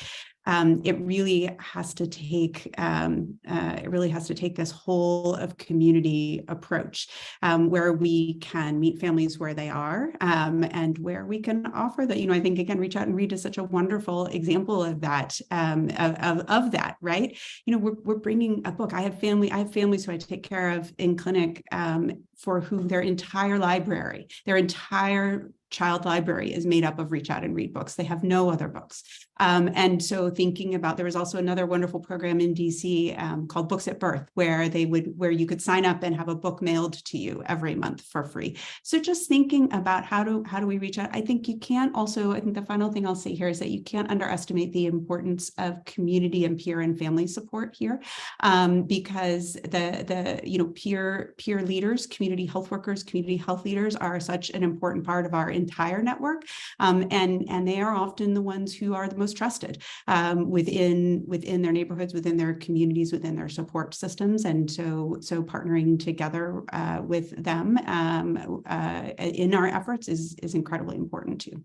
It really has to take this whole of community approach where we can meet families where they are and where we can offer that. I think again, Reach Out and Read is such a wonderful example of that. Of that, right? We're bringing a book. I have families who I take care of in clinic for whom their entire library, their entire child library is made up of Reach Out and Read books. They have no other books. And so thinking about, there was also another wonderful program in DC called Books at Birth, where you could sign up and have a book mailed to you every month for free. So just thinking about how do we reach out? I think I think the final thing I'll say here is that you can't underestimate the importance of community and peer and family support here, because the peer leaders, community health workers, community health leaders are such an important part of our entire network, and they are often the ones who are the most trusted within their neighborhoods, within their communities, within their support systems. And so partnering together with them in our efforts is incredibly important too.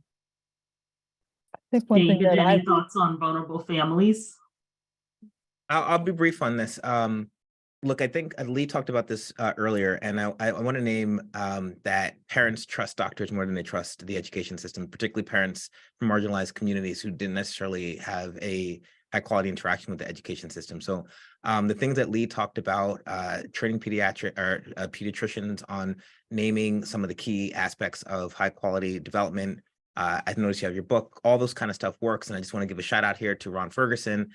I think one thing David, that any thoughts on vulnerable families? I'll be brief on this. Look, I think Lee talked about this earlier, and I want to name that parents trust doctors more than they trust the education system, particularly parents from marginalized communities who didn't necessarily have a high quality interaction with the education system. So the things that Lee talked about, training pediatricians on naming some of the key aspects of high quality development. I noticed you have your book, all those kind of stuff works. And I just want to give a shout out here to Ron Ferguson,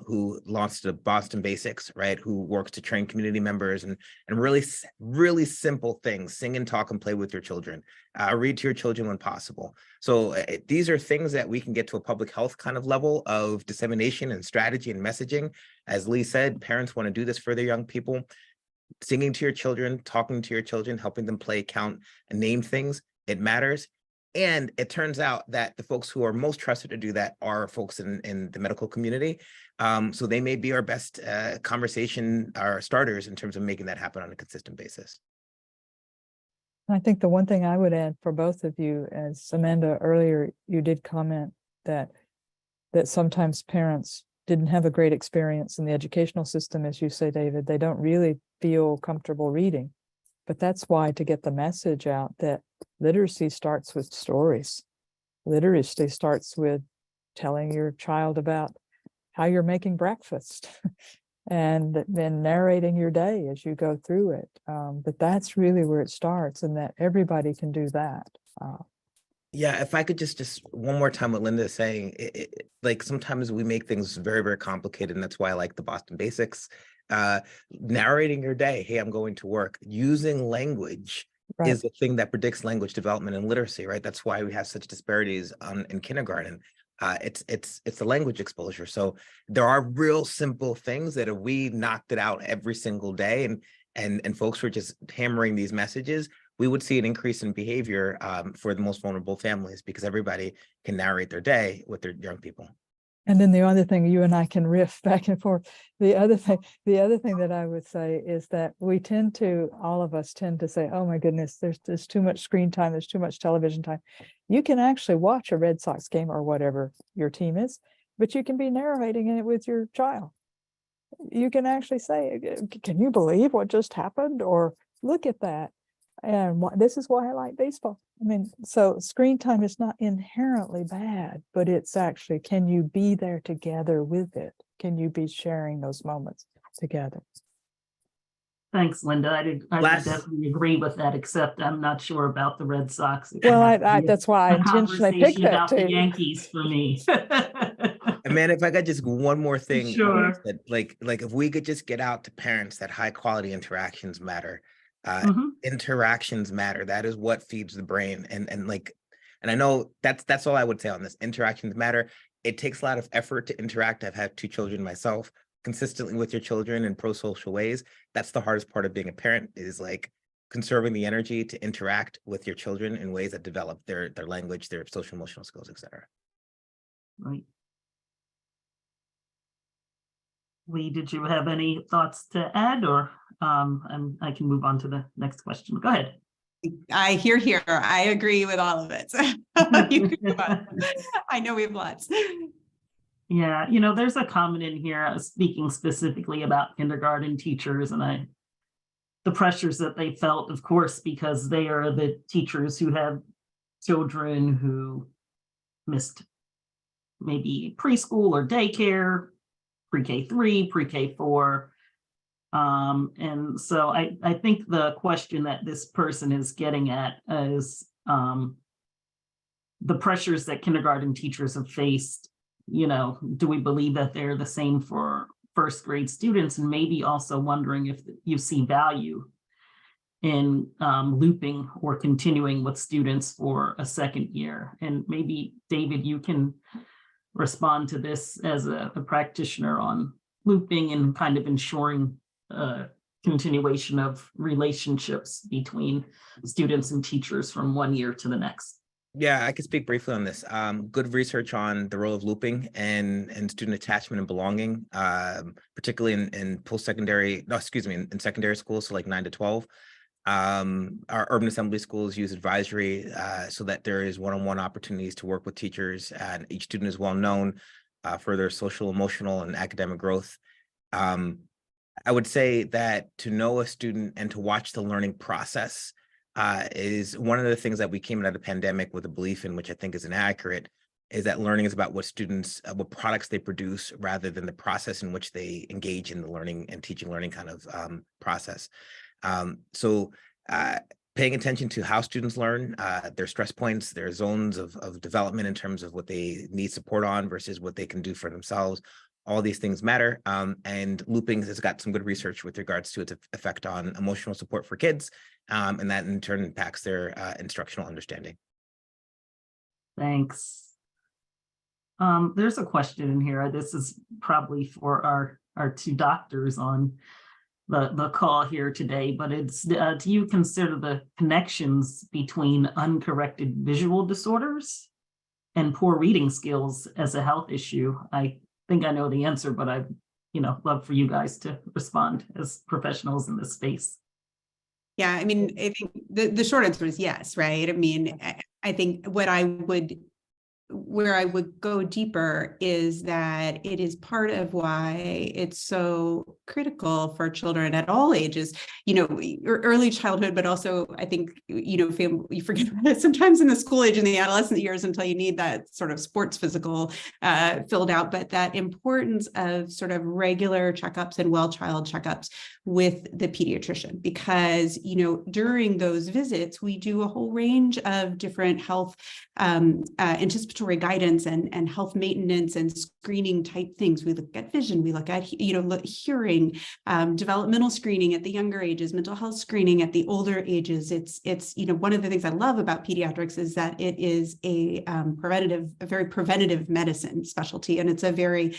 who launched the Boston Basics, right? Who works to train community members and really, really simple things: sing and talk and play with your children, read to your children when possible. So these are things that we can get to a public health kind of level of dissemination and strategy and messaging. As Lee said, parents want to do this for their young people. Singing to your children, talking to your children, helping them play, count, and name things, it matters. And it turns out that the folks who are most trusted to do that are folks in the medical community. So they may be our best conversation, our starters in terms of making that happen on a consistent basis. I think the one thing I would add for both of you, as Amanda earlier, you did comment that sometimes parents didn't have a great experience in the educational system, as you say, David. They don't really feel comfortable reading. But that's why, to get the message out that literacy starts with stories. Literacy starts with telling your child about how you're making breakfast and then narrating your day as you go through it. But that's really where it starts, and that everybody can do that. Yeah, if I could just one more time what Linda is saying, like sometimes we make things very, very complicated, and that's why I like the Boston Basics. Narrating your day, hey, I'm going to work, using language is the thing that predicts language development and literacy, right? That's why we have such disparities in kindergarten. It's the language exposure. So there are real simple things that if we knocked it out every single day and folks were just hammering these messages, we would see an increase in behavior for the most vulnerable families, because everybody can narrate their day with their young people. And then the other thing, you and I can riff back and forth. The other thing that I would say is that all of us tend to say, oh my goodness, there's too much screen time, there's too much television time. You can actually watch a Red Sox game or whatever your team is, but you can be narrating it with your child. You can actually say, can you believe what just happened? Or look at that. And this is why I like baseball. I mean, so screen time is not inherently bad, but it's actually, can you be there together with it? Can you be sharing those moments together? Thanks, Linda. I would definitely agree with that, except I'm not sure about the Red Sox. Well, that's why I intentionally picked that about too. the Yankees for me. And man, if I got just one more thing, Sure. that like if we could just get out to parents that high quality interactions matter. Interactions matter. That is what feeds the brain. And I know that's all I would say on this. Interactions matter. It takes a lot of effort to interact. I've had 2 children myself. Consistently with your children in pro-social ways. That's the hardest part of being a parent, is like conserving the energy to interact with your children in ways that develop their language, their social emotional skills, etc. Right. Lee, did you have any thoughts to add, or I can move on to the next question. Go ahead. I hear. I agree with all of it. I know we have lots. Yeah, there's a comment in here speaking specifically about kindergarten teachers and the pressures that they felt, of course, because they are the teachers who have children who missed maybe preschool or daycare, pre-K3, pre-K4. And so I think the question that this person is getting at is the pressures that kindergarten teachers have faced. Do we believe that they're the same for first grade students? And maybe also wondering if you see value in looping or continuing with students for a second year. And maybe, David, you can respond to this as a practitioner on looping and kind of ensuring continuation of relationships between students and teachers from one year to the next. Yeah, I can speak briefly on this. Good research on the role of looping and student attachment and belonging, particularly in post-secondary, in secondary schools, so like 9 to 12. Our urban assembly schools use advisory so that there is one-on-one opportunities to work with teachers, and each student is well known for their social, emotional, and academic growth. I would say that to know a student and to watch the learning process is one of the things that we came out of the pandemic with a belief in, which I think is inaccurate, is that learning is about what students, what products they produce, rather than the process in which they engage in the learning and teaching learning kind of process. So paying attention to how students learn, their stress points, their zones of development in terms of what they need support on versus what they can do for themselves. All these things matter. And looping has got some good research with regards to its effect on emotional support for kids. And that in turn impacts their instructional understanding. Thanks. There's a question in here. This is probably for our 2 doctors on the call here today, but it's, do you consider the connections between uncorrected visual disorders and poor reading skills as a health issue? I think I know the answer, but I'd love for you guys to respond as professionals in this space. Yeah, I mean, I think the short answer is yes, right? I mean, I think where I would go deeper is that it is part of why it's so critical for children at all ages, early childhood, but also I think, you forget about it sometimes in the school age and the adolescent years until you need that sort of sports physical filled out, but that importance of sort of regular checkups and well-child checkups with the pediatrician, because, during those visits, we do a whole range of different health anticipatory guidance and health maintenance and screening type things. We look at vision, we look at, hearing, developmental screening at the younger ages, mental health screening at the older ages. It's one of the things I love about pediatrics is that it is a very preventative medicine specialty, and it's a very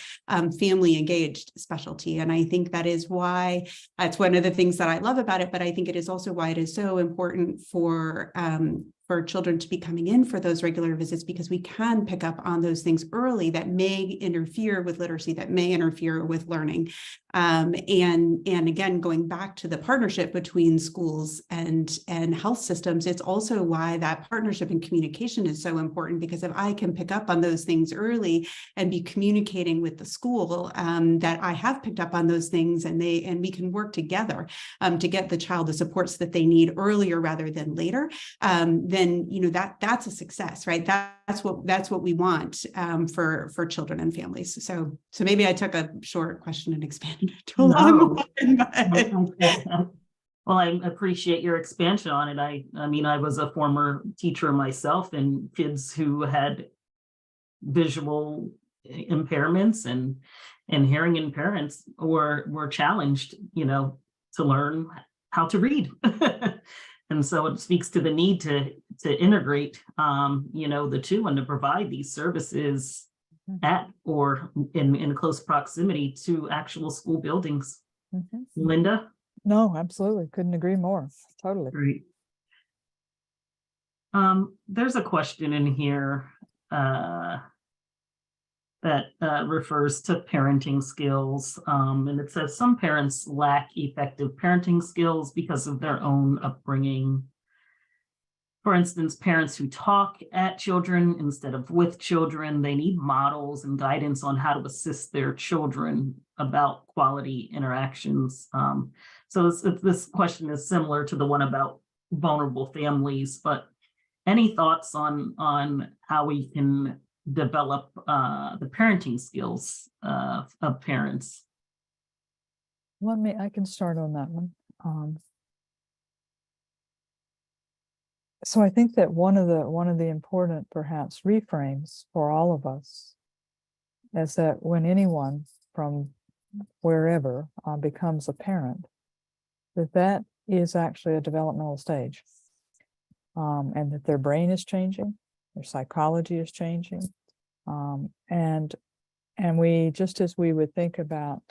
family engaged specialty. And I think that is why it's one of the things that I love about it, but I think it is also why it is so important for for children to be coming in for those regular visits, because we can pick up on those things early that may interfere with literacy, that may interfere with learning. And again, going back to the partnership between schools and health systems, it's also why that partnership and communication is so important, because if I can pick up on those things early and be communicating with the school that I have picked up on those things, and we can work together to get the child the supports that they need earlier rather than later, then that's a success, right? That's what we want for children and families. So maybe I took a short question and expanded it to a long one, but... Well, I appreciate your expansion on it. I mean, I was a former teacher myself, and kids who had visual impairments and hearing impairments were challenged, to learn how to read. And so it speaks to the need to integrate, the two, and to provide these services at or in close proximity to actual school buildings. Mhm. Linda? No, absolutely. Couldn't agree more. Totally. Great. There's a question in here that refers to parenting skills. And it says some parents lack effective parenting skills because of their own upbringing. For instance, parents who talk at children instead of with children, they need models and guidance on how to assist their children about quality interactions. So this question is similar to the one about vulnerable families, but any thoughts on how we can develop the parenting skills of parents? I can start on that one. So I think that one of the important, perhaps, reframes for all of us is that when anyone from wherever becomes a parent, that is actually a developmental stage, and that their brain is changing, their psychology is changing, and we, just as we would think about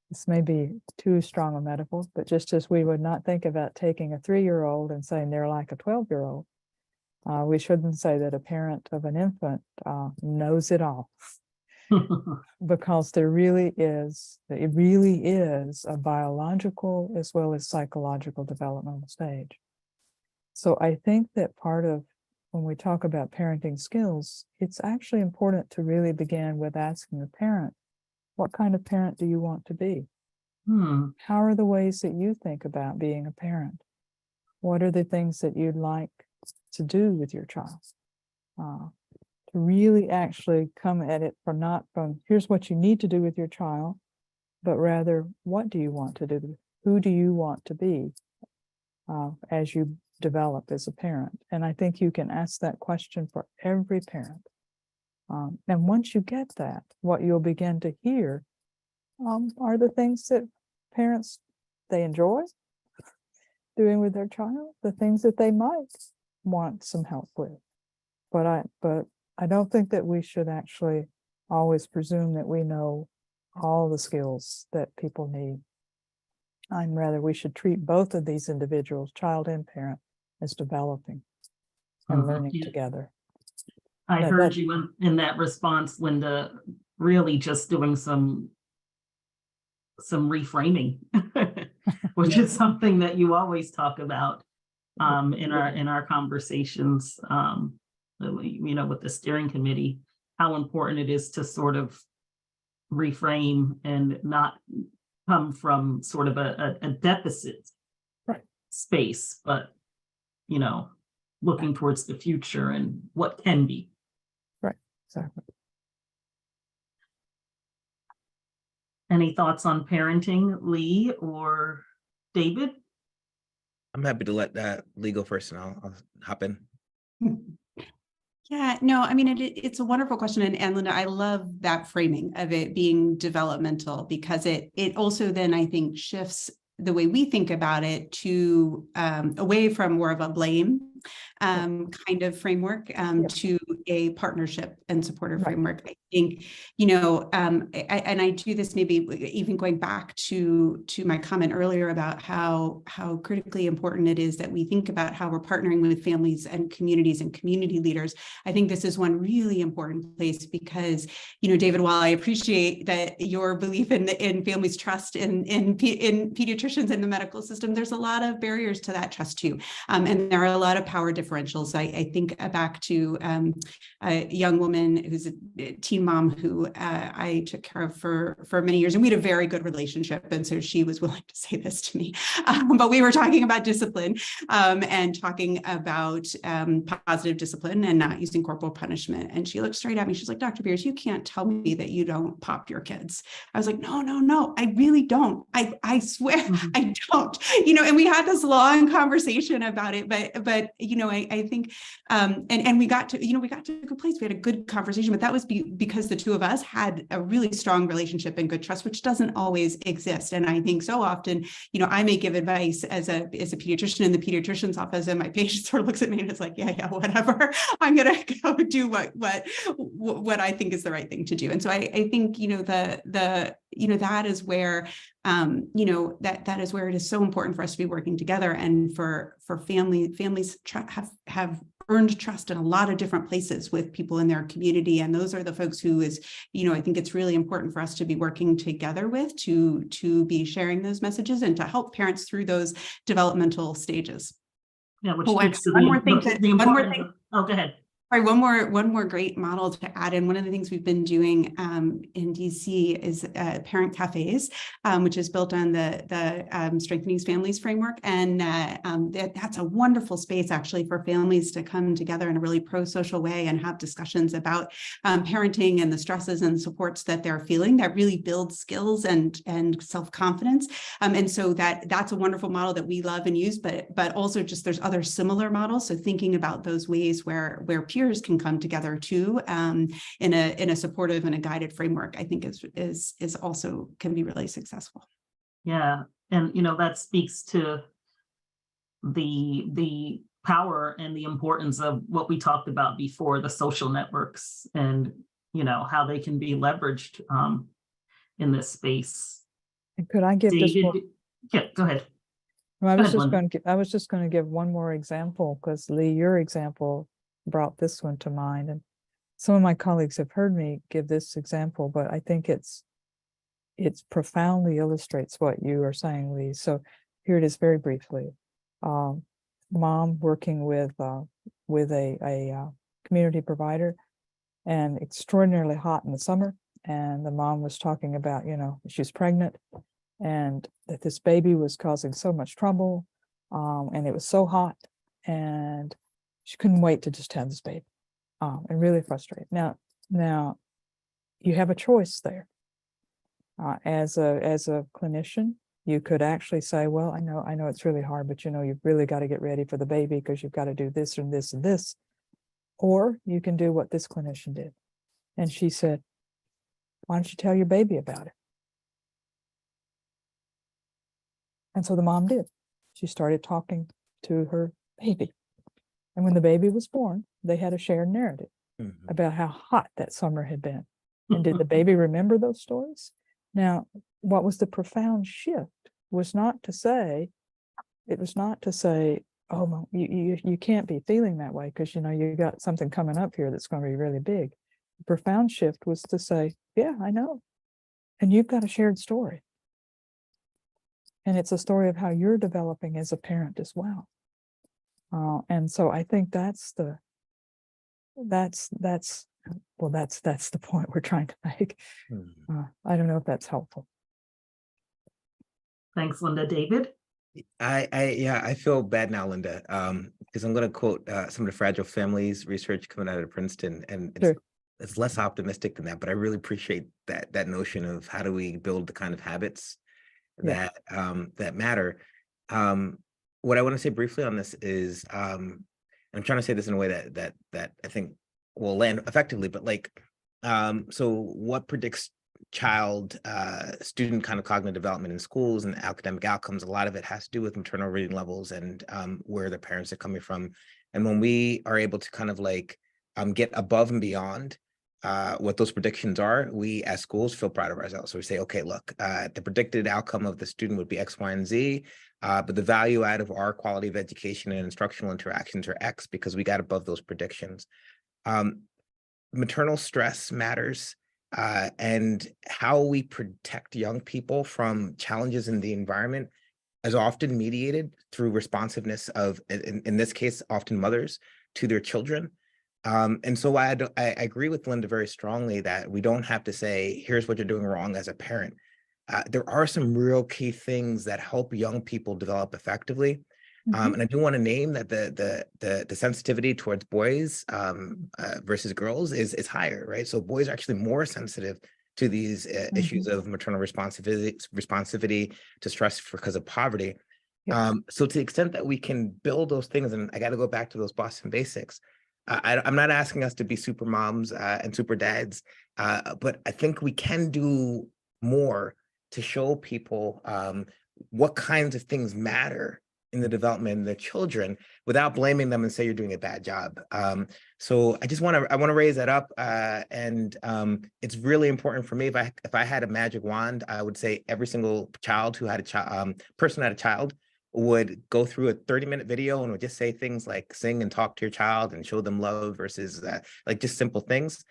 this may be too strong a metaphor, but just as we would not think about taking a 3-year-old and saying they're like a 12-year-old, we shouldn't say that a parent of an infant knows it all, because it really is a biological as well as psychological developmental stage. So I think that part of when we talk about parenting skills, it's actually important to really begin with asking the parent, what kind of parent do you want to be? How are the ways that you think about being a parent? What are the things that you'd like to do with your child? To really actually come at it not from here's what you need to do with your child, but rather, what do you want to do? Who do you want to be as you develop as a parent? And I think you can ask that question for every parent. And once you get that, what you'll begin to hear are the things that parents, they enjoy doing with their child, the things that they might want some help with. But I don't think that we should actually always presume that we know all the skills that people need. Rather, we should treat both of these individuals, child and parent, as developing and learning together. I heard you in that response, Linda, really just doing some reframing, which is something that you always talk about in our conversations, with the steering committee, how important it is to sort of reframe and not come from sort of a deficit space, but looking towards the future and what can be. Exactly. Any thoughts on parenting, Lee or David? I'm happy to let Lee go first, and I'll hop in. Yeah, no, I mean, it's a wonderful question. And Linda, I love that framing of it being developmental, because it also then, I think, shifts the way we think about it to away from more of a blame kind of framework to a partnership and supportive Right. framework. I think, and I do this maybe even going back to my comment earlier about how critically important it is that we think about how we're partnering with families and community leaders. I think this is one really important place because, David, while I appreciate that your belief in families' trust in pediatricians and the medical system, there's a lot of barriers to that trust too. And there are a lot of power differentials. I think back to a young woman who's a teen mom who I took care of for many years, and we had a very good relationship. And so she was willing to say this to me, but we were talking about discipline and talking about positive discipline and not using corporal punishment. And she looked straight at me. She's like, Dr. Beers, you can't tell me that you don't pop your kids. I was like, no, I really don't. I swear I don't, and we had this long conversation about it, but I think, and we got to a good place. We had a good conversation, but that was because the two of us had a really strong relationship and good trust, which doesn't always exist. And I think so often, I may give advice as a pediatrician in the pediatrician's office, and my patient sort of looks at me and is like, yeah, whatever. I'm going to go do what I think is the right thing to do. And so I think, that is where, that is where it is so important for us to be working together, and for families have earned trust in a lot of different places with people in their community. And those are the folks who I think it's really important for us to be working together with to be sharing those messages and to help parents through those developmental stages. Yeah, which Go ahead. Sorry, one more great model to add in. One of the things we've been doing in DC is parent cafes, which is built on the Strengthening Families framework, and that's a wonderful space actually for families to come together in a really pro-social way and have discussions about parenting and the stresses and supports that they're feeling. That really builds skills and self-confidence, and so that's a wonderful model that we love and use. But also just there's other similar models. So thinking about those ways where peers can come together too, in a supportive and a guided framework, I think is also can be really successful. Yeah, and that speaks to the power and the importance of what we talked about before, the social networks, and how they can be leveraged in this space. And could I give David, just yeah, go ahead. Well, I was just going to give one more example, because Lee, your example brought this one to mind, and some of my colleagues have heard me give this example, but I think it's profoundly illustrates what you are saying, Lee. So here it is very briefly. Mom working with a community provider, and extraordinarily hot in the summer, and the mom was talking about, she's pregnant and that this baby was causing so much trouble, and it was so hot, and she couldn't wait to just have this baby, and really frustrated. Now you have a choice there. As a clinician, you could actually say, well, I know it's really hard, but you've really got to get ready for the baby because you've got to do this and this and this. Or you can do what this clinician did. And she said, why don't you tell your baby about it? And so the mom did. She started talking to her baby. And when the baby was born, they had a shared narrative about how hot that summer had been. And did the baby remember those stories? Now, what was the profound shift was not to say, oh, you can't be feeling that way because, you got something coming up here that's going to be really big. The profound shift was to say, yeah, I know. And you've got a shared story. And it's a story of how you're developing as a parent as well. And so I think that's the point we're trying to make. I don't know if that's helpful. Thanks, Linda. David? I feel bad now, Linda, because I'm going to quote some of the Fragile Families research coming out of Princeton, and it's less optimistic than that, but I really appreciate that notion of how do we build the kind of habits that matter. What I want to say briefly on this is, I'm trying to say this in a way that I think will land effectively, but so what predicts student kind of cognitive development in schools and academic outcomes? A lot of it has to do with maternal reading levels and where the parents are coming from And when we are able to kind of like get above and beyond what those predictions are, we as schools feel proud of ourselves. So we say, okay, look, the predicted outcome of the student would be X, Y, and Z, but the value out of our quality of education and instructional interactions are X because we got above those predictions. Maternal stress matters, and how we protect young people from challenges in the environment is often mediated through responsiveness of, in this case, often mothers to their children. And so I agree with Linda very strongly that we don't have to say, here's what you're doing wrong as a parent. There are some real key things that help young people develop effectively. And I do want to name that the sensitivity towards boys versus girls is higher, right? So boys are actually more sensitive to these issues of maternal responsivity to stress because of poverty. So to the extent that we can build those things, and I got to go back to those Boston basics. I'm not asking us to be super moms and super dads, but I think we can do more to show people what kinds of things matter in the development of their children without blaming them and say you're doing a bad job. So I just want to raise that up, and it's really important for me. If I had a magic wand, I would say every single child who had a child, person had a child, would go through a 30-minute video and would just say things like sing and talk to your child and show them love versus like just simple things.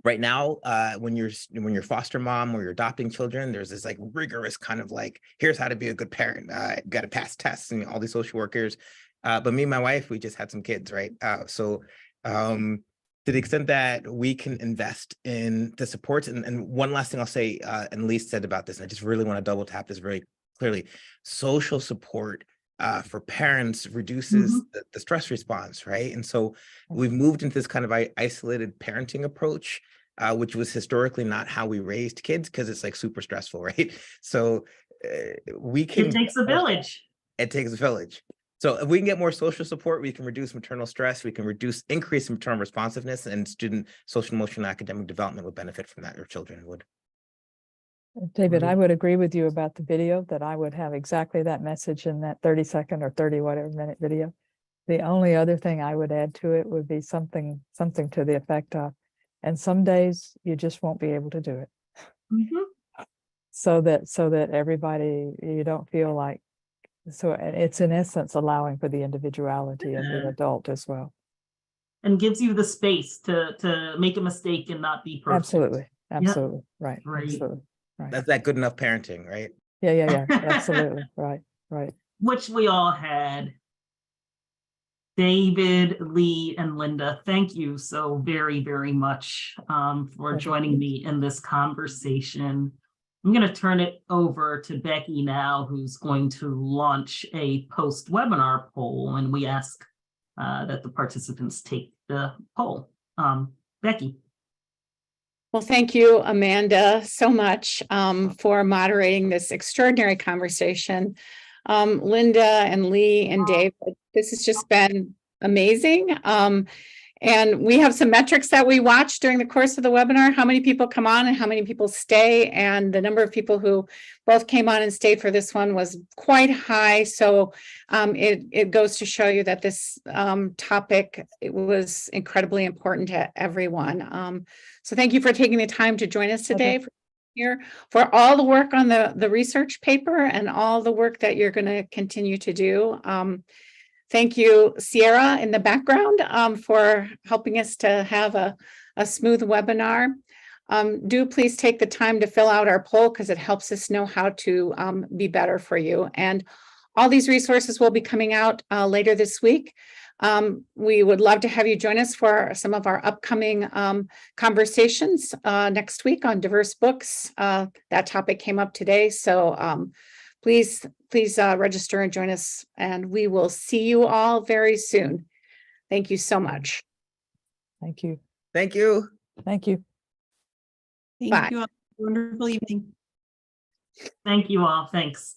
Right now, when you're foster mom or you're adopting children, there's this like rigorous kind of like, here's how to be a good parent. You got to pass tests and all these social workers. But me and my wife, we just had some kids, right? So to the extent that we can invest in the supports, and one last thing I'll say, and Lee said about this, and I just really want to double tap this very clearly, social support for parents reduces the stress response, right? And so we've moved into this kind of isolated parenting approach, which was historically not how we raised kids because it's like super stressful, right? So we can— It takes a village. It takes a village. So if we can get more social support, we can reduce maternal stress, we can increase maternal responsiveness, and student social, emotional, and academic development would benefit from that, or children would. David, I would agree with you about the video, that I would have exactly that message in that 30-second or 30 whatever minute video. The only other thing I would add to it would be something to the effect of, and some days you just won't be able to do it. So that everybody, you don't feel like, so it's in essence allowing for the individuality of the adult as well. And gives you the space to make a mistake and not be perfect. Absolutely. Right. Absolutely. Right. That's that good enough parenting, right? Yeah. Absolutely. Right. Which we all had. David, Lee, and Linda, thank you so very, very much for joining me in this conversation. I'm going to turn it over to Becky now, who's going to launch a post-webinar poll, and we ask that the participants take the poll. Becky. Well, thank you, Amanda, so much for moderating this extraordinary conversation. Linda and Lee and David, this has just been amazing. And we have some metrics that we watch during the course of the webinar, how many people come on and how many people stay. And the number of people who both came on and stayed for this one was quite high. So it goes to show you that this topic, it was incredibly important to everyone. So thank you for taking the time to join us today. For all the work on the research paper and all the work that you're going to continue to do. Thank you, Sierra, in the background for helping us to have a smooth webinar. Do please take the time to fill out our poll because it helps us know how to be better for you. And all these resources will be coming out later this week. We would love to have you join us for some of our upcoming conversations next week on diverse books. That topic came up today, so please register and join us, and we will see you all very soon. Thank you so much. Thank you. Thank you. Thank Bye. you all. Wonderful evening. Thank you all. Thanks.